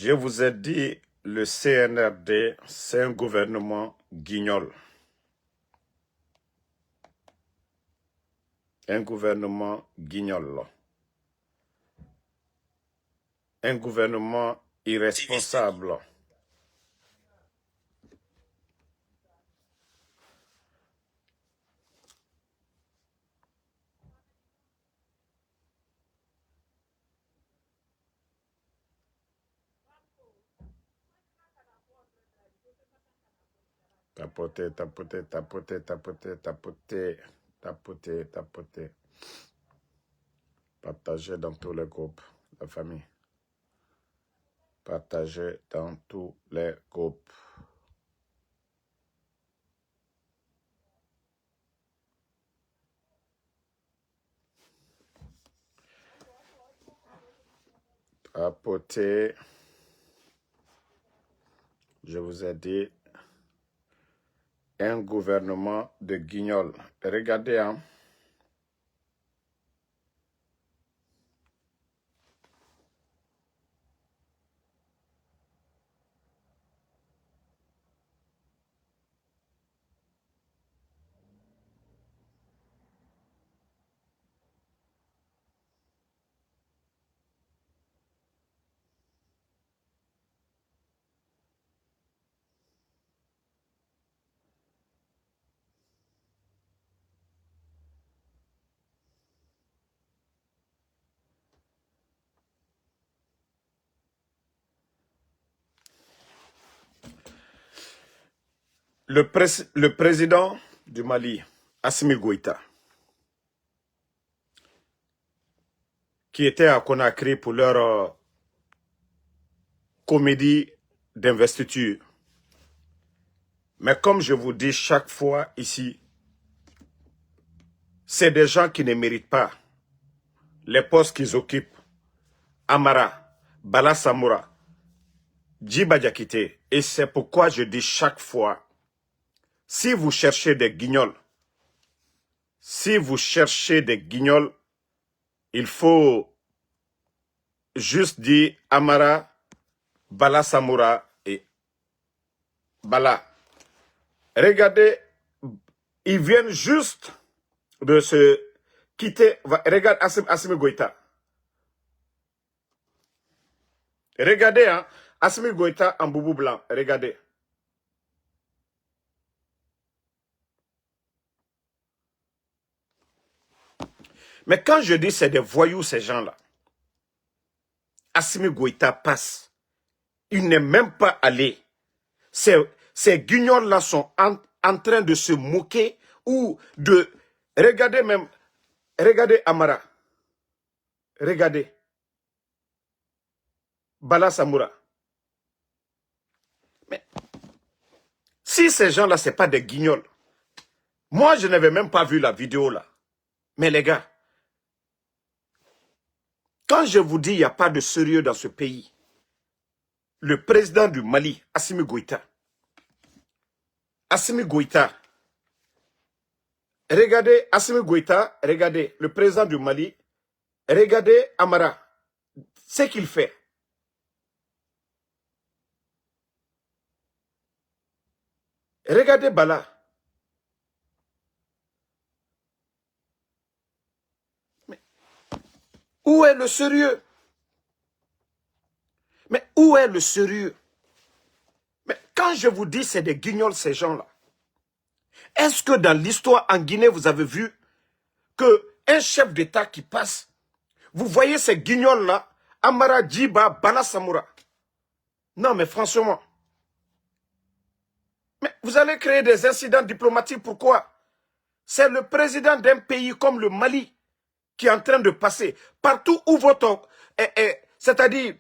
Je vous ai dit, le CNRD, c'est un gouvernement guignol. Un gouvernement guignol. Un gouvernement irresponsable. Tapoter, tapoter, tapoter, tapoter, tapoter, tapoter, tapoter. Partager dans tous les groupes, la famille. Partager dans tous les groupes. Tapoter. Je vous ai dit, un gouvernement de guignols. Regardez, hein. Le président du Mali, Assimi Goïta, qui était à Conakry pour leur comédie d'investiture. Mais comme je vous dis chaque fois ici, c'est des gens qui ne méritent pas les postes qu'ils occupent. Amara, Bala Samoura, Djiba Diakité. Et c'est pourquoi je dis chaque fois, si vous cherchez des guignols, il faut juste dire Amara, Bala Samoura et Bala. Regardez, ils viennent juste de se quitter. Regarde Assimi Goïta. Regardez, hein, Assimi Goïta en boubou blanc. Regardez. Mais quand je dis c'est des voyous, ces gens-là, Assimi Goïta passe. Il n'est même pas allé. Ces guignols-là sont en train de se moquer ou de... Regardez même, regardez Amara. Regardez. Bala Samoura. Mais si ces gens-là, ce n'est pas des guignols, moi, je n'avais même pas vu la vidéo là. Mais les gars, quand je vous dis qu'il n'y a pas de sérieux dans ce pays, le président du Mali, Assimi Goïta, regardez Assimi Goïta, regardez le président du Mali, regardez Amara, ce qu'il fait. Regardez Bala. Mais où est le sérieux? Mais où est le sérieux? Mais quand je vous dis c'est des guignols ces gens-là, est-ce que dans l'histoire en Guinée vous avez vu qu'un chef d'État qui passe, vous voyez ces guignols-là, Amara, Djiba, Bala Samoura? Non mais franchement, mais vous allez créer des incidents diplomatiques, pourquoi? C'est le président d'un pays comme le Mali qui est en train de passer. Partout où votre, c'est-à-dire,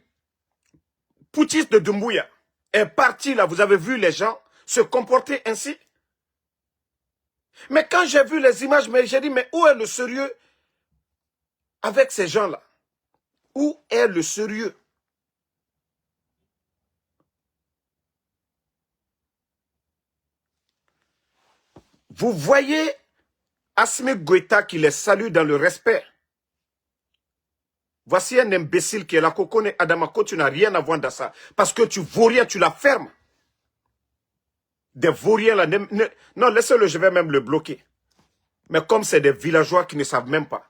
putschiste de Doumbouya est parti là, vous avez vu les gens se comporter ainsi? Mais quand j'ai vu les images, j'ai dit, mais où est le sérieux avec ces gens-là? Où est le sérieux? Vous voyez Assimi Goïta qui les salue dans le respect. Voici un imbécile qui est là, Kokone Adamako, tu n'as rien à voir dans ça. Parce que tu vaux rien, tu la fermes. Des vauriens là, non, laissez-le, je vais même le bloquer. Mais comme c'est des villageois qui ne savent même pas,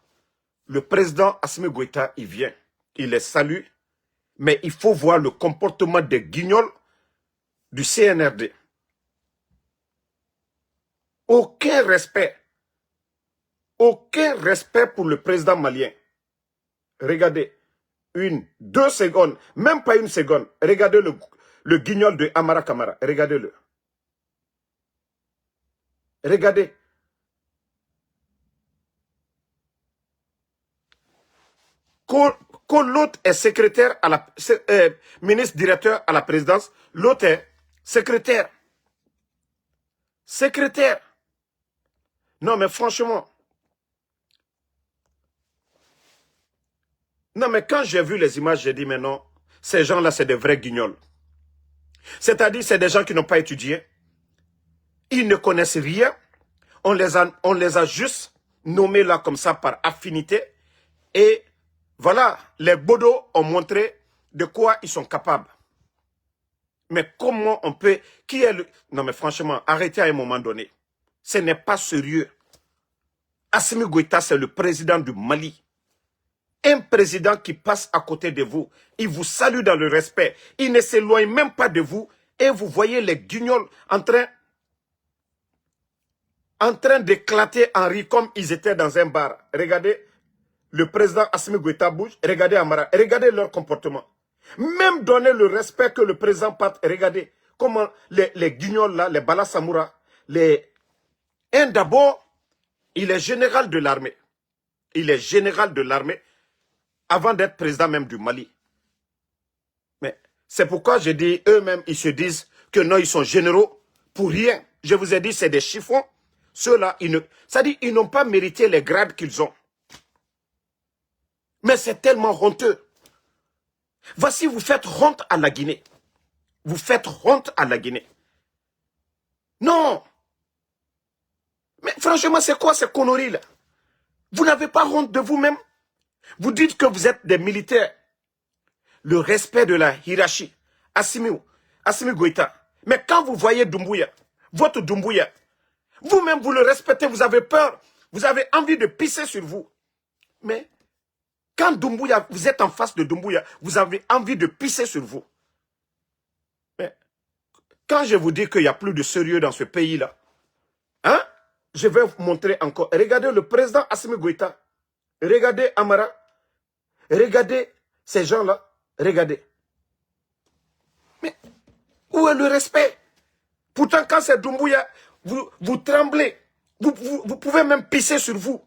le président Assimi Goïta, il vient, il les salue, mais il faut voir le comportement des guignols du CNRD. Aucun respect pour le président malien. Regardez, 1, 2 secondes, même pas une seconde. Regardez le guignol de Amara Kamara. Regardez-le. Regardez. Quand l'autre est secrétaire à la ministre directeur à la présidence, l'autre est secrétaire. Secrétaire. Non, mais franchement. Non, mais quand j'ai vu les images, j'ai dit, mais non, ces gens-là, c'est des vrais guignols. C'est-à-dire, c'est des gens qui n'ont pas étudié. Ils ne connaissent rien. On les a juste nommés là comme ça par affinité. Et voilà, les Bodos ont montré de quoi ils sont capables. Mais comment on peut... Qui est le... Non mais franchement, arrêtez à un moment donné. Ce n'est pas sérieux. Assimi Goïta, c'est le président du Mali. Un président qui passe à côté de vous. Il vous salue dans le respect. Il ne s'éloigne même pas de vous. Et vous voyez les guignols en train d'éclater en rire comme ils étaient dans un bar. Regardez, le président Assimi Goïta bouge. Regardez Amara. Regardez leur comportement. Même donner le respect que le président parte. Regardez comment les guignols là, les Bala Samoura, un d'abord, il est général de l'armée. Il est général de l'armée avant d'être président même du Mali. Mais c'est pourquoi je dis, eux-mêmes, ils se disent que non, ils sont généraux pour rien. Je vous ai dit, c'est des chiffons. Ceux-là, c'est-à-dire, ils n'ont pas mérité les grades qu'ils ont. Mais c'est tellement honteux. Voici, vous faites honte à la Guinée. Vous faites honte à la Guinée. Non. Mais franchement, c'est quoi ces conneries-là? Vous n'avez pas honte de vous-même? Vous dites que vous êtes des militaires. Le respect de la hiérarchie. Assimi Goïta. Mais quand vous voyez Doumbouya, votre Doumbouya, vous-même vous le respectez, vous avez peur, vous avez envie de pisser sur vous. Mais quand Doumbouya, vous êtes en face de Doumbouya, vous avez envie de pisser sur vous. Mais quand je vous dis qu'il n'y a plus de sérieux dans ce pays-là, hein, je vais vous montrer encore. Regardez le président Assimi Goïta. Regardez Amara. Regardez ces gens-là. Regardez. Mais où est le respect? Pourtant, quand c'est Doumbouya, vous tremblez. Vous pouvez même pisser sur vous.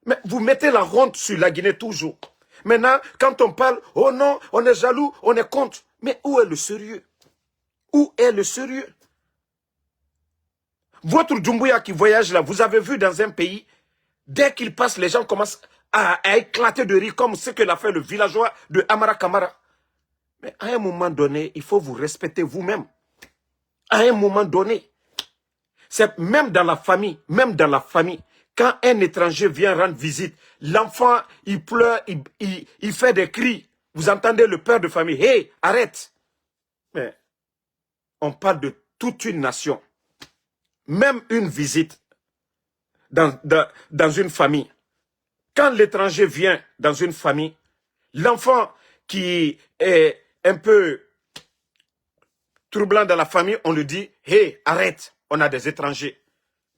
Mais vous mettez la honte sur la Guinée toujours. Maintenant, quand on parle, oh non, on est jaloux, on est contre. Mais où est le sérieux? Où est le sérieux? Votre Doumbouya qui voyage là, vous avez vu dans un pays, dès qu'il passe, les gens commencent à éclater de rire comme ce que l'a fait le villageois de Amara Kamara. Mais à un moment donné, il faut vous respecter vous-même. À un moment donné. C'est même dans la famille, quand un étranger vient rendre visite, l'enfant, il pleure, il fait des cris. Vous entendez le père de famille, hey, arrête. Mais on parle de toute une nation. Même une visite dans une famille. Quand l'étranger vient dans une famille, l'enfant qui est un peu troublant dans la famille, on lui dit, hey, arrête, on a des étrangers.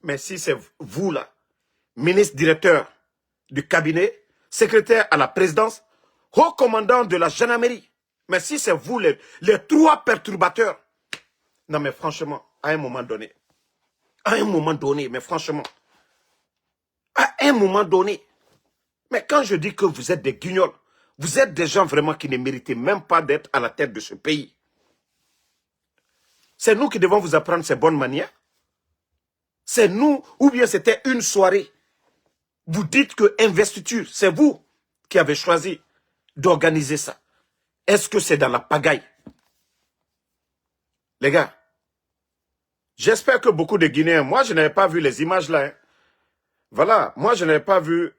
Mais si c'est vous là, ministre directeur du cabinet, secrétaire à la présidence, haut commandant de la gendarmerie, mais si c'est vous les trois perturbateurs, non mais franchement, à un moment donné, mais franchement, à un moment donné, mais quand je dis que vous êtes des guignols, vous êtes des gens vraiment qui ne méritez même pas d'être à la tête de ce pays. C'est nous qui devons vous apprendre ces bonnes manières. C'est nous, ou bien c'était une soirée. Vous dites que investiture, c'est vous qui avez choisi d'organiser ça. Est-ce que c'est dans la pagaille? Les gars, j'espère que beaucoup de Guinéens, moi je n'avais pas vu les images là. Hein. Voilà, moi je n'avais pas vu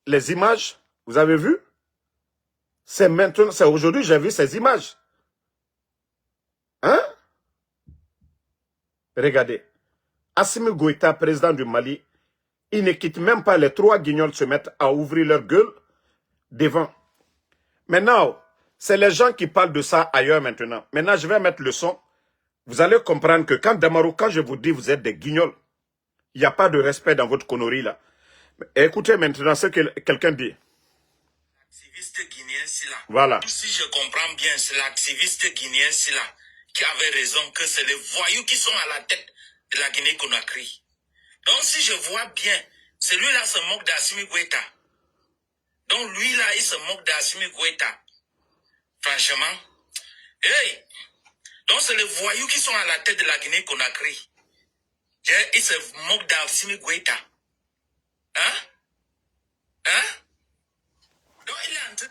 les images. Vous avez vu? C'est maintenant, c'est aujourd'hui, j'ai vu ces images. Hein? Regardez. Assimi Goïta, président du Mali, il ne quitte même pas les 3 guignols se mettre à ouvrir leur gueule devant. Maintenant, c'est les gens qui parlent de ça ailleurs maintenant. Maintenant, je vais mettre le son. Vous allez comprendre que quand Damaro, quand je vous dis vous êtes des guignols, il n'y a pas de respect dans votre connerie là. Écoutez maintenant ce que quelqu'un dit. L'activiste guinéen Silla. Voilà. Si je comprends bien, c'est l'activiste guinéen Silla qui avait raison que c'est les voyous qui sont à la tête de la Guinée-Conakry. Donc si je vois bien, celui-là se moque d'Assimi Goïta. Donc lui là, il se moque d'Assimi Goïta. Franchement. Hey! Donc c'est les voyous qui sont à la tête de la Guinée-Conakry. Il se moque d'Assimi Goïta. Hein? Hein? Donc il est en train...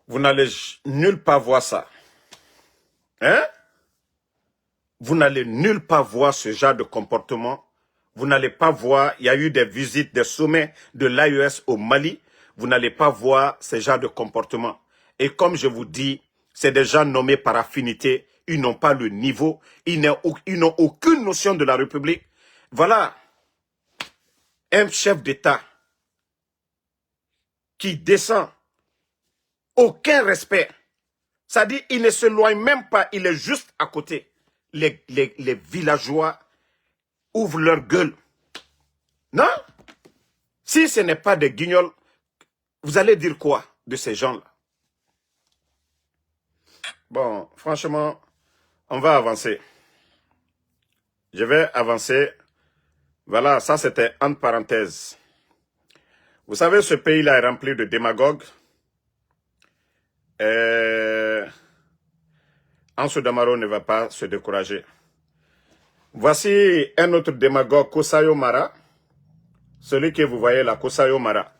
Vous n'allez nulle part voir ça. Hein? Vous n'allez nulle part voir ce genre de comportement. Vous n'allez pas voir, il y a eu des visites, des sommets de l'AES au Mali. Vous n'allez pas voir ce genre de comportement. Et comme je vous dis, c'est des gens nommés par affinité. Ils n'ont pas le niveau. Ils n'ont aucune notion de la République. Voilà. Un chef d'État qui descend. Aucun respect. C'est-à-dire, il ne se loigne même pas. Il est juste à côté. Les villageois ouvrent leur gueule. Non? Si ce n'est pas des guignols, vous allez dire quoi de ces gens-là? Bon, franchement, on va avancer. Je vais avancer. Voilà, ça c'était entre parenthèses. Vous savez, ce pays-là est rempli de démagogues. Anso Damaro ne va pas se décourager. Voici un autre démagogue, Kosayo Mara. Celui que vous voyez là, Kosayo Mara.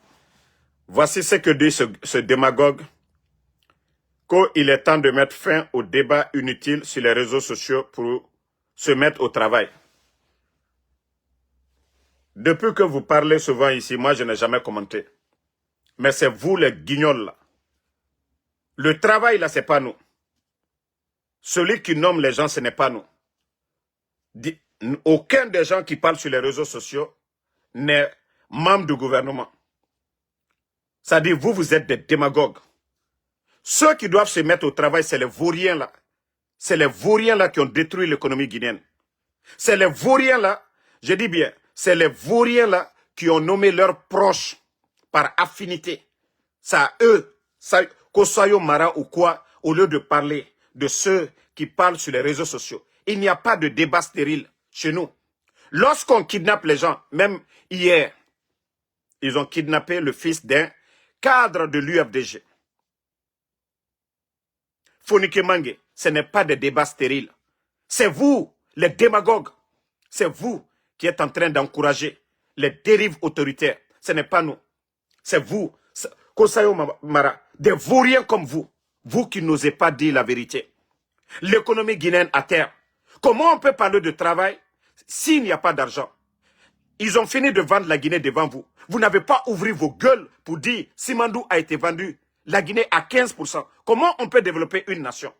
Voici ce que dit ce démagogue. Qu'il est temps de mettre fin au débat inutile sur les réseaux sociaux pour se mettre au travail. Depuis que vous parlez souvent ici, moi je n'ai jamais commenté. Mais c'est vous les guignols là. Le travail là, c'est pas nous. Celui qui nomme les gens, ce n'est pas nous. Aucun des gens qui parlent sur les réseaux sociaux n'est membre du gouvernement. C'est-à-dire, vous êtes des démagogues. Ceux qui doivent se mettre au travail, c'est les vauriens là. C'est les vauriens là qui ont détruit l'économie guinéenne. C'est les vauriens là, je dis bien, c'est les vauriens là qui ont nommé leurs proches par affinité. Ça à eux, Kosayo Mara ou quoi, au lieu de parler de ceux qui parlent sur les réseaux sociaux. Il n'y a pas de débat stérile chez nous. Lorsqu'on kidnappe les gens, même hier, ils ont kidnappé le fils d'un cadre de l'UFDG. Fonike Mange, ce n'est pas des débats stériles. C'est vous, les démagogues. C'est vous qui êtes en train d'encourager les dérives autoritaires. Ce n'est pas nous. C'est vous, Kosayo Mara, des vauriens comme vous. Vous qui n'osez pas dire la vérité. L'économie guinéenne à terre. Comment on peut parler de travail s'il n'y a pas d'argent? Ils ont fini de vendre la Guinée devant vous. Vous n'avez pas ouvert vos gueules pour dire Simandou a été vendu. La Guinée à 15%. Comment on peut développer une nation?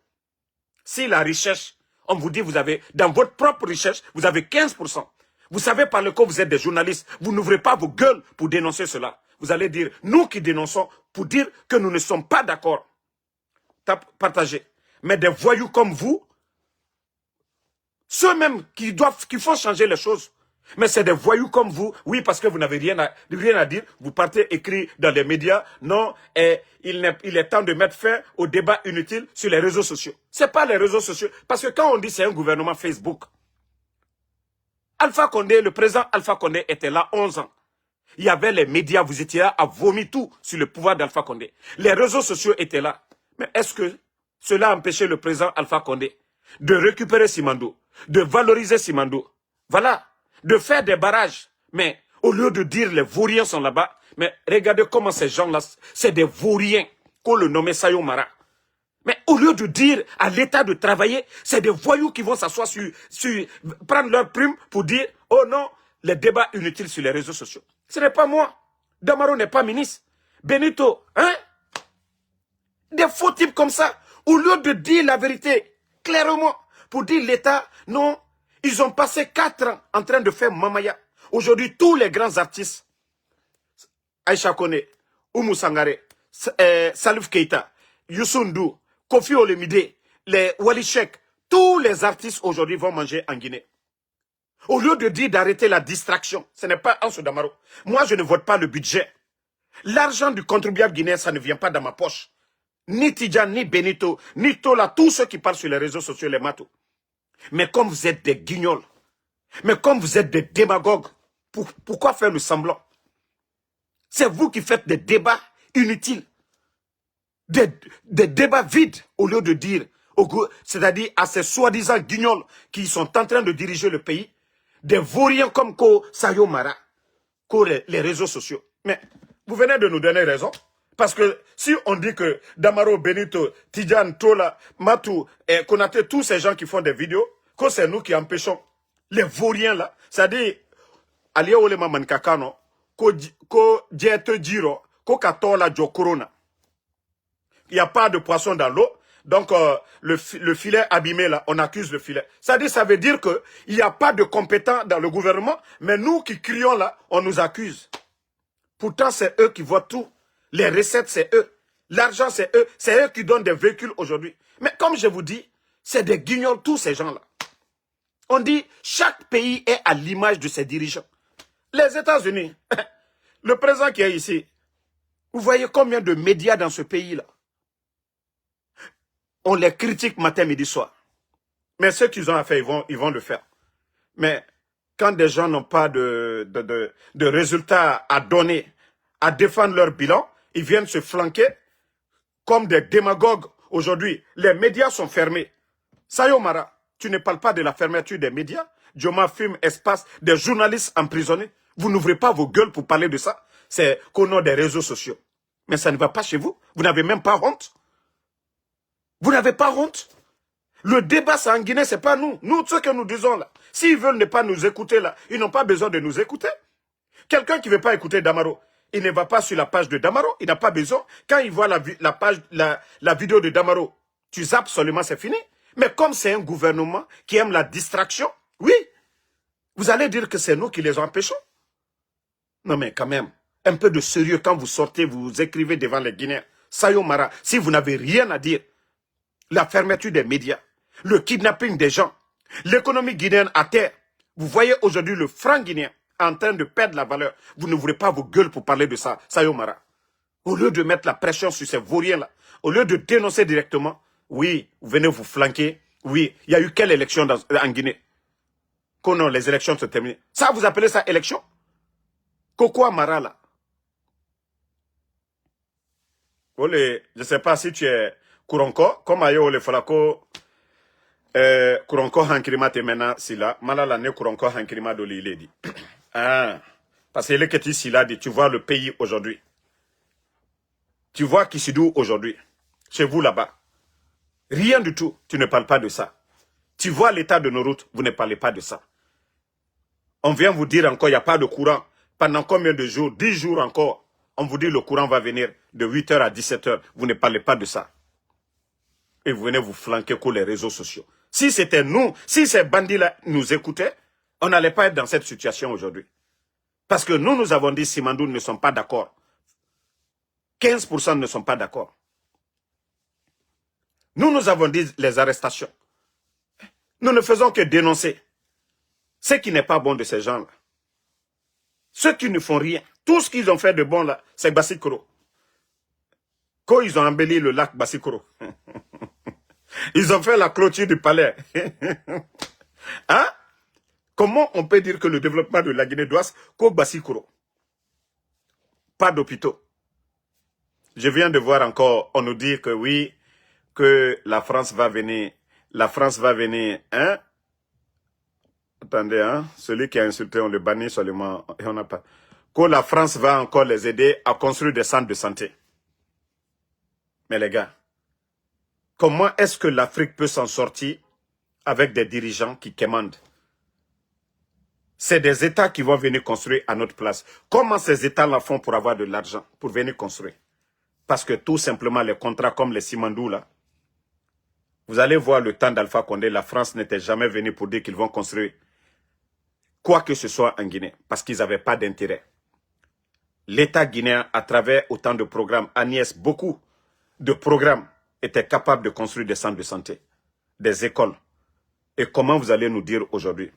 Si la recherche, on vous dit, vous avez, dans votre propre recherche, vous avez 15%. Vous savez par le quoi vous êtes des journalistes. Vous n'ouvrez pas vos gueules pour dénoncer cela. Vous allez dire, nous qui dénonçons, pour dire que nous ne sommes pas d'accord. Partagez. Mais des voyous comme vous, ceux-mêmes qui font changer les choses, mais c'est des voyous comme vous, oui, parce que vous n'avez rien à dire, vous partez écrire dans les médias, non, il est temps de mettre fin au débat inutile sur les réseaux sociaux. Ce n'est pas les réseaux sociaux, parce que quand on dit c'est un gouvernement Facebook, Alpha Condé, le président Alpha Condé était là 11 ans. Il y avait les médias, vous étiez là à vomir tout sur le pouvoir d'Alpha Condé. Les réseaux sociaux étaient là. Mais est-ce que cela a empêché le président Alpha Condé de récupérer Simandou, de valoriser Simandou? Voilà. De faire des barrages. Mais au lieu de dire les vauriens sont là-bas, mais regardez comment ces gens-là, c'est des vauriens qu'on le nommait Sayo Mara. Mais au lieu de dire à l'État de travailler, c'est des voyous qui vont s'asseoir prendre leur prime pour dire, oh non, les débats inutiles sur les réseaux sociaux. Ce n'est pas moi. Damaro n'est pas ministre. Benito, hein? Des faux types comme ça, au lieu de dire la vérité, clairement, pour dire l'État, non, ils ont passé 4 ans en train de faire Mamaya. Aujourd'hui, tous les grands artistes, Aïcha Kone, Oumou Sangare, Salif Keita, Youssou N'Dour, Kofi Olomide, les Wally Sheikh, tous les artistes aujourd'hui vont manger en Guinée. Au lieu de dire d'arrêter la distraction, ce n'est pas Ansou Damaro. Moi, je ne vote pas le budget. L'argent du contribuable guinéen, ça ne vient pas dans ma poche. Ni Tidjan, ni Benito, ni Tola, tous ceux qui parlent sur les réseaux sociaux, les matos. Mais comme vous êtes des guignols, mais comme vous êtes des démagogues, pourquoi faire le semblant? C'est vous qui faites des débats inutiles. Des débats vides au lieu de dire, c'est-à-dire à ces soi-disant guignols qui sont en train de diriger le pays, des vauriens comme Ko Sayo Mara, les réseaux sociaux. Mais vous venez de nous donner raison. Parce que si on dit que Damaro, Benito, Tidjan, Tola, Matou et Konaté, tous ces gens qui font des vidéos, que c'est nous qui empêchons les vauriens là, c'est-à-dire, Alia Olema Mankakano, Ko Djete Djiro, Ko Katola Jo Corona. Il n'y a pas de poisson dans l'eau. Donc, le filet abîmé, là, on accuse le filet. C'est-à-dire, ça veut dire qu'il n'y a pas de compétents dans le gouvernement, mais nous qui crions là, on nous accuse. Pourtant, c'est eux qui voient tout. Les recettes, c'est eux. L'argent, c'est eux. C'est eux qui donnent des véhicules aujourd'hui. Mais comme je vous dis, c'est des guignols, tous ces gens-là. On dit, chaque pays est à l'image de ses dirigeants. Les États-Unis, le président qui est ici, vous voyez combien de médias dans ce pays-là? On les critique matin, midi, soir. Mais ceux qu'ils ont à faire, ils vont le faire. Mais quand des gens n'ont pas de résultats à donner, à défendre leur bilan, ils viennent se flanquer comme des démagogues. Aujourd'hui, les médias sont fermés. Sayo Mara, tu ne parles pas de la fermeture des médias. Dioma Film, Espace, des journalistes emprisonnés. Vous n'ouvrez pas vos gueules pour parler de ça. C'est qu'au nom des réseaux sociaux. Mais ça ne va pas chez vous. Vous n'avez même pas honte. Vous n'avez pas honte. Le débat, c'est en Guinée, c'est pas nous. Nous, ce que nous disons là. S'ils veulent ne pas nous écouter là, ils n'ont pas besoin de nous écouter. Quelqu'un qui ne veut pas écouter Damaro, il ne va pas sur la page de Damaro, il n'a pas besoin. Quand il voit la vidéo de Damaro, tu zappes seulement, c'est fini. Mais comme c'est un gouvernement qui aime la distraction, oui, vous allez dire que c'est nous qui les empêchons. Non mais quand même, un peu de sérieux quand vous sortez, vous écrivez devant les Guinéens. Sayo Mara, si vous n'avez rien à dire, la fermeture des médias, le kidnapping des gens, l'économie guinéenne à terre. Vous voyez aujourd'hui le franc guinéen en train de perdre la valeur. Vous n'ouvrez pas vos gueules pour parler de ça, Sayo Mara. Au lieu de mettre la pression sur ces vauriens-là, au lieu de dénoncer directement, oui, vous venez vous flanquer. Oui, il y a eu quelle élection en Guinée? Quand non, les élections se terminent. Ça, vous appelez ça élection? Koko Mara, là. Je ne sais pas si tu es Kouronko, comme ayo le falako Kouronko Hankrima te mena sila, malala ne Kouronko Hankrima do li ledi. Ah, parce que les qui sila dit, tu vois le pays aujourd'hui. Tu vois Kisidou aujourd'hui, chez vous là-bas. Rien du tout, tu ne parles pas de ça. Tu vois l'état de nos routes, vous ne parlez pas de ça. On vient vous dire encore, il n'y a pas de courant. Pendant combien de jours? 10 jours encore. On vous dit le courant va venir de 8h à 17h. Vous ne parlez pas de ça. Et vous venez vous flanquer sur les réseaux sociaux. Si c'était nous, si ces bandits-là nous écoutaient, on n'allait pas être dans cette situation aujourd'hui. Parce que nous avons dit Simandou ne sont pas d'accord. 15% ne sont pas d'accord. Nous avons dit les arrestations. Nous ne faisons que dénoncer ce qui n'est pas bon de ces gens-là. Ceux qui ne font rien. Tout ce qu'ils ont fait de bon là, c'est Bassikoro. Quand ils ont embelli le lac Bassikoro. Ils ont fait la clôture du palais. Hein? Comment on peut dire que le développement de la Guinée doit qu'au Bassikoro? Pas d'hôpitaux. Je viens de voir encore, on nous dit que oui, que la France va venir. La France va venir, hein? Attendez, hein? Celui qui a insulté, on le bannit seulement. Et on n'a pas. Que la France va encore les aider à construire des centres de santé. Mais les gars, comment est-ce que l'Afrique peut s'en sortir avec des dirigeants qui commandent? C'est des États qui vont venir construire à notre place. Comment ces États-là font pour avoir de l'argent, pour venir construire? Parce que tout simplement, les contrats comme les Simandou, là, vous allez voir le temps d'Alpha Condé, la France n'était jamais venue pour dire qu'ils vont construire quoi que ce soit en Guinée, parce qu'ils n'avaient pas d'intérêt. L'État guinéen, à travers autant de programmes, Agnès, beaucoup de programmes, était capable de construire des centres de santé, des écoles. Et comment vous allez nous dire aujourd'hui?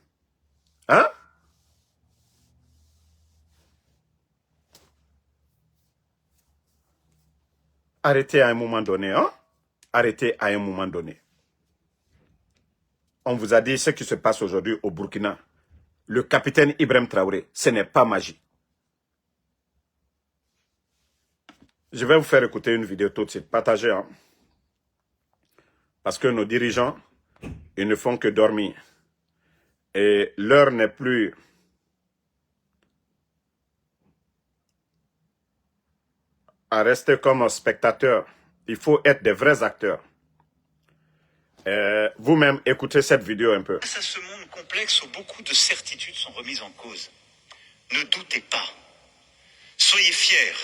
Hein? Arrêtez à un moment donné, hein? Arrêtez à un moment donné. On vous a dit ce qui se passe aujourd'hui au Burkina. Le capitaine Ibrahim Traoré, ce n'est pas magie. Je vais vous faire écouter une vidéo tout de suite. Partagez, hein? Parce que nos dirigeants, ils ne font que dormir. Et l'heure n'est plus à rester comme un spectateur. Il faut être des vrais acteurs. Vous-même, écoutez cette vidéo un peu. Face à ce monde complexe où beaucoup de certitudes sont remises en cause, ne doutez pas. Soyez fiers.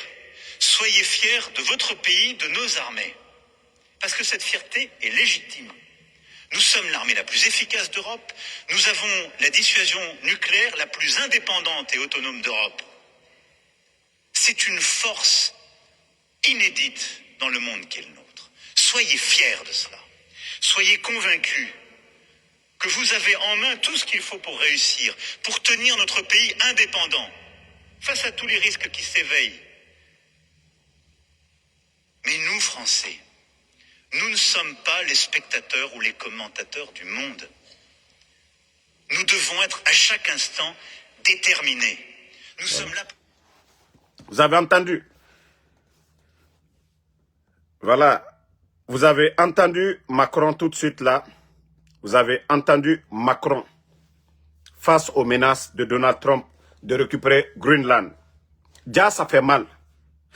Soyez fiers de votre pays, de nos armées. Parce que cette fierté est légitime. Nous sommes l'armée la plus efficace d'Europe. Nous avons la dissuasion nucléaire la plus indépendante et autonome d'Europe. C'est une force inédite dans le monde qui est le nôtre. Soyez fiers de cela. Soyez convaincus que vous avez en main tout ce qu'il faut pour réussir, pour tenir notre pays indépendant face à tous les risques qui s'éveillent. Mais nous, Français, nous ne sommes pas les spectateurs ou les commentateurs du monde. Nous devons être à chaque instant déterminés. Nous sommes là. Vous avez entendu? Voilà. Vous avez entendu Macron tout de suite là. Vous avez entendu Macron face aux menaces de Donald Trump de récupérer Greenland. Déjà, ça fait mal.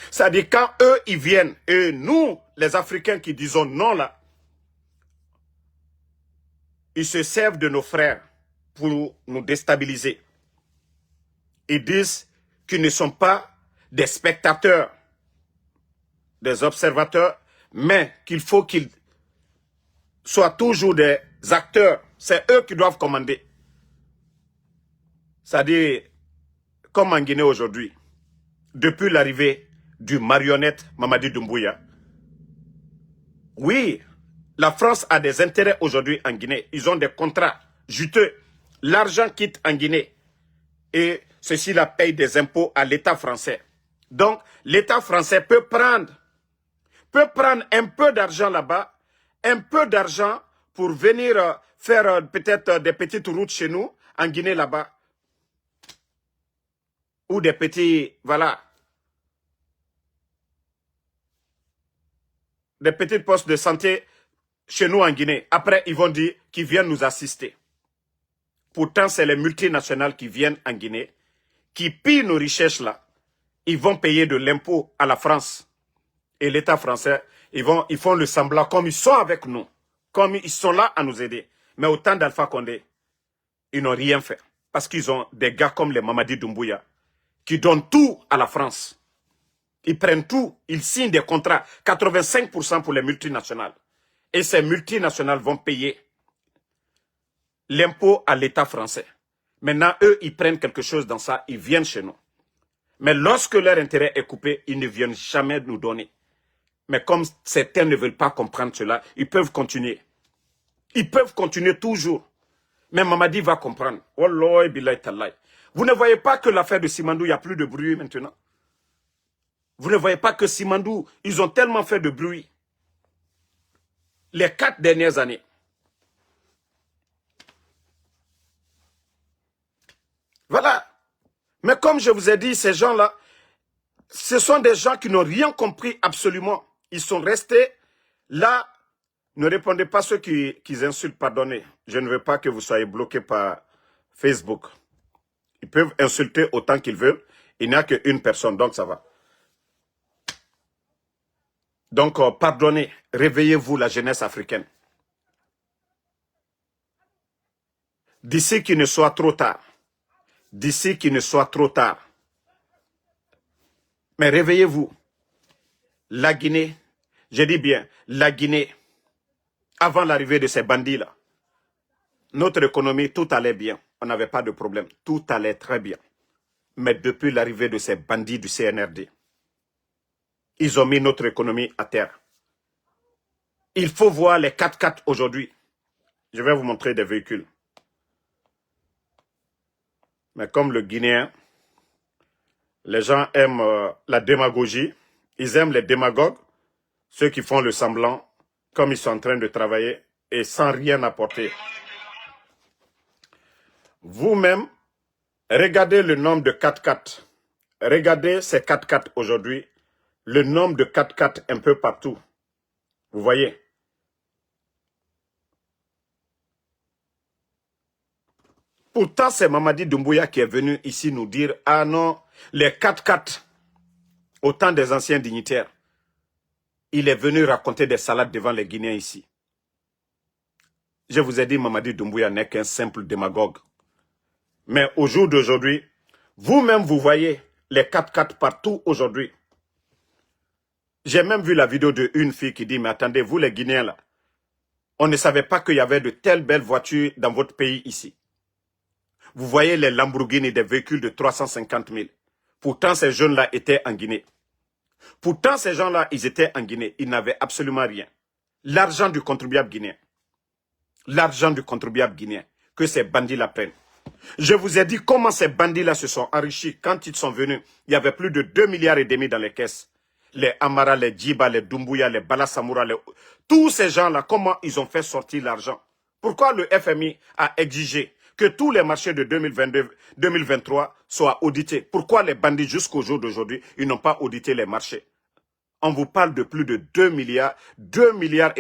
C'est-à-dire quand eux, ils viennent, et nous, les Africains qui disons non là, ils se servent de nos frères pour nous déstabiliser. Ils disent qu'ils ne sont pas des spectateurs, des observateurs, mais qu'il faut qu'ils soient toujours des acteurs. C'est eux qui doivent commander. C'est-à-dire, comme en Guinée aujourd'hui, depuis l'arrivée du marionnette Mamadi Doumbouya, oui, la France a des intérêts aujourd'hui en Guinée. Ils ont des contrats juteux. L'argent quitte en Guinée. Et ceci la paye des impôts à l'État français. Donc, l'État français peut prendre un peu d'argent là-bas, un peu d'argent pour venir faire peut-être des petites routes chez nous, en Guinée là-bas. Ou des petits, voilà, des petits postes de santé chez nous en Guinée. Après, ils vont dire qu'ils viennent nous assister. Pourtant, c'est les multinationales qui viennent en Guinée, qui pillent nos richesses là. Ils vont payer de l'impôt à la France. Et l'État français, ils font le semblant comme ils sont avec nous. Comme ils sont là à nous aider. Mais au temps d'Alpha Condé, ils n'ont rien fait. Parce qu'ils ont des gars comme les Mamadi Doumbouya, qui donnent tout à la France. Ils prennent tout, ils signent des contrats, 85% pour les multinationales. Et ces multinationales vont payer l'impôt à l'État français. Maintenant, eux, ils prennent quelque chose dans ça, ils viennent chez nous. Mais lorsque leur intérêt est coupé, ils ne viennent jamais nous donner. Mais comme certains ne veulent pas comprendre cela, ils peuvent continuer. Ils peuvent continuer toujours. Mais Mamadi va comprendre. Wallahi billahi tallahi. Vous ne voyez pas que l'affaire de Simandou, il n'y a plus de bruit maintenant? Vous ne voyez pas que Simandou, ils ont tellement fait de bruit les 4 dernières années. Voilà. Mais comme je vous ai dit, ces gens-là, ce sont des gens qui n'ont rien compris absolument. Ils sont restés là. Ne répondez pas à ceux qui insultent, pardonnez. Je ne veux pas que vous soyez bloqués par Facebook. Ils peuvent insulter autant qu'ils veulent. Il n'y a qu'une personne, donc ça va. Donc, pardonnez, réveillez-vous la jeunesse africaine. D'ici qu'il ne soit trop tard. D'ici qu'il ne soit trop tard. Mais réveillez-vous. la Guinée, je dis bien, la Guinée, avant l'arrivée de ces bandits-là, notre économie, tout allait bien. On n'avait pas de problème. Tout allait très bien. Mais depuis l'arrivée de ces bandits du CNRD, ils ont mis notre économie à terre. Il faut voir les 4x4 aujourd'hui. Je vais vous montrer des véhicules. Mais comme le Guinéen, les gens aiment la démagogie. Ils aiment les démagogues, ceux qui font le semblant, comme ils sont en train de travailler et sans rien apporter. Vous-même, regardez le nombre de 4x4. Regardez ces 4x4 aujourd'hui. Le nombre de 4x4 un peu partout. Vous voyez? Pourtant, c'est Mamadi Doumbouya qui est venu ici nous dire « Ah non, les 4x4, au temps des anciens dignitaires, il est venu raconter des salades devant les Guinéens ici. » Je vous ai dit, Mamadi Doumbouya n'est qu'un simple démagogue. Mais au jour d'aujourd'hui, vous-même, vous voyez les 4x4 partout aujourd'hui. J'ai même vu la vidéo d'une fille qui dit « Mais attendez, vous les Guinéens là, on ne savait pas qu'il y avait de telles belles voitures dans votre pays ici. Vous voyez les Lamborghini, des véhicules de 350 000. Pourtant, ces jeunes-là étaient en Guinée. Pourtant, ces gens-là, ils étaient en Guinée. Ils n'avaient absolument rien. L'argent du contribuable guinéen. L'argent du contribuable guinéen que ces bandits-là prennent. Je vous ai dit comment ces bandits-là se sont enrichis. Quand ils sont venus, il y avait plus de 2,5 milliards dans les caisses. Les Amara, les Djiba, les Doumbouya, les Balasamoura, tous ces gens-là, comment ils ont fait sortir l'argent? Pourquoi le FMI a exigé que tous les marchés de 2022-2023 soient audités? Pourquoi les bandits jusqu'au jour d'aujourd'hui, ils n'ont pas audité les marchés? On vous parle de plus de 2 milliards, 2,5 milliards.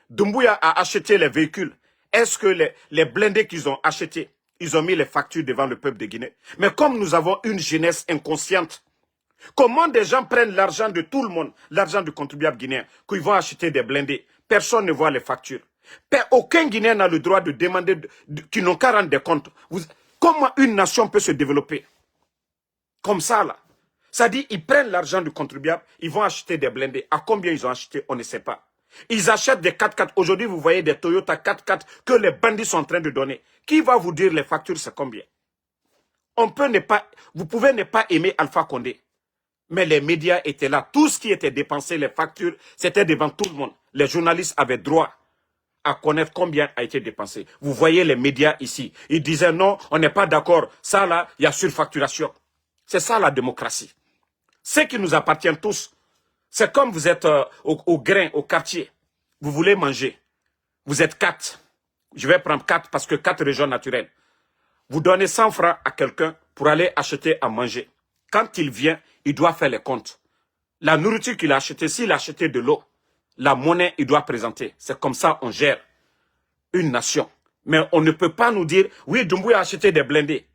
Doumbouya a acheté les véhicules. Est-ce que les blindés qu'ils ont achetés, ils ont mis les factures devant le peuple de Guinée? Mais comme nous avons une jeunesse inconsciente, comment des gens prennent l'argent de tout le monde, l'argent du contribuable guinéen, qu'ils vont acheter des blindés? Personne ne voit les factures. Aucun Guinéen n'a le droit de demander qu'ils n'ont qu'à rendre des comptes. Comment une nation peut se développer comme ça là? Ça dit, ils prennent l'argent du contribuable, ils vont acheter des blindés. À combien ils ont acheté, on ne sait pas. Ils achètent des 4x4. Aujourd'hui, vous voyez des Toyota 4x4 que les bandits sont en train de donner. Qui va vous dire les factures, c'est combien? Vous pouvez ne pas aimer Alpha Condé. Mais les médias étaient là. Tout ce qui était dépensé, les factures, c'était devant tout le monde. Les journalistes avaient droit à connaître combien a été dépensé. Vous voyez les médias ici. Ils disaient non, on n'est pas d'accord. Ça là, il y a surfacturation. C'est ça la démocratie. Ce qui nous appartient tous. C'est comme vous êtes au grain, au quartier. Vous voulez manger. Vous êtes 4. Je vais prendre 4 parce que 4 régions naturelles. Vous donnez 100 francs à quelqu'un pour aller acheter à manger. Quand il vient, il doit faire les comptes. La nourriture qu'il a achetée, s'il a acheté de l'eau, la monnaie, il doit présenter. C'est comme ça on gère une nation. Mais on ne peut pas nous dire, oui, Doumbouya a acheté des blindés.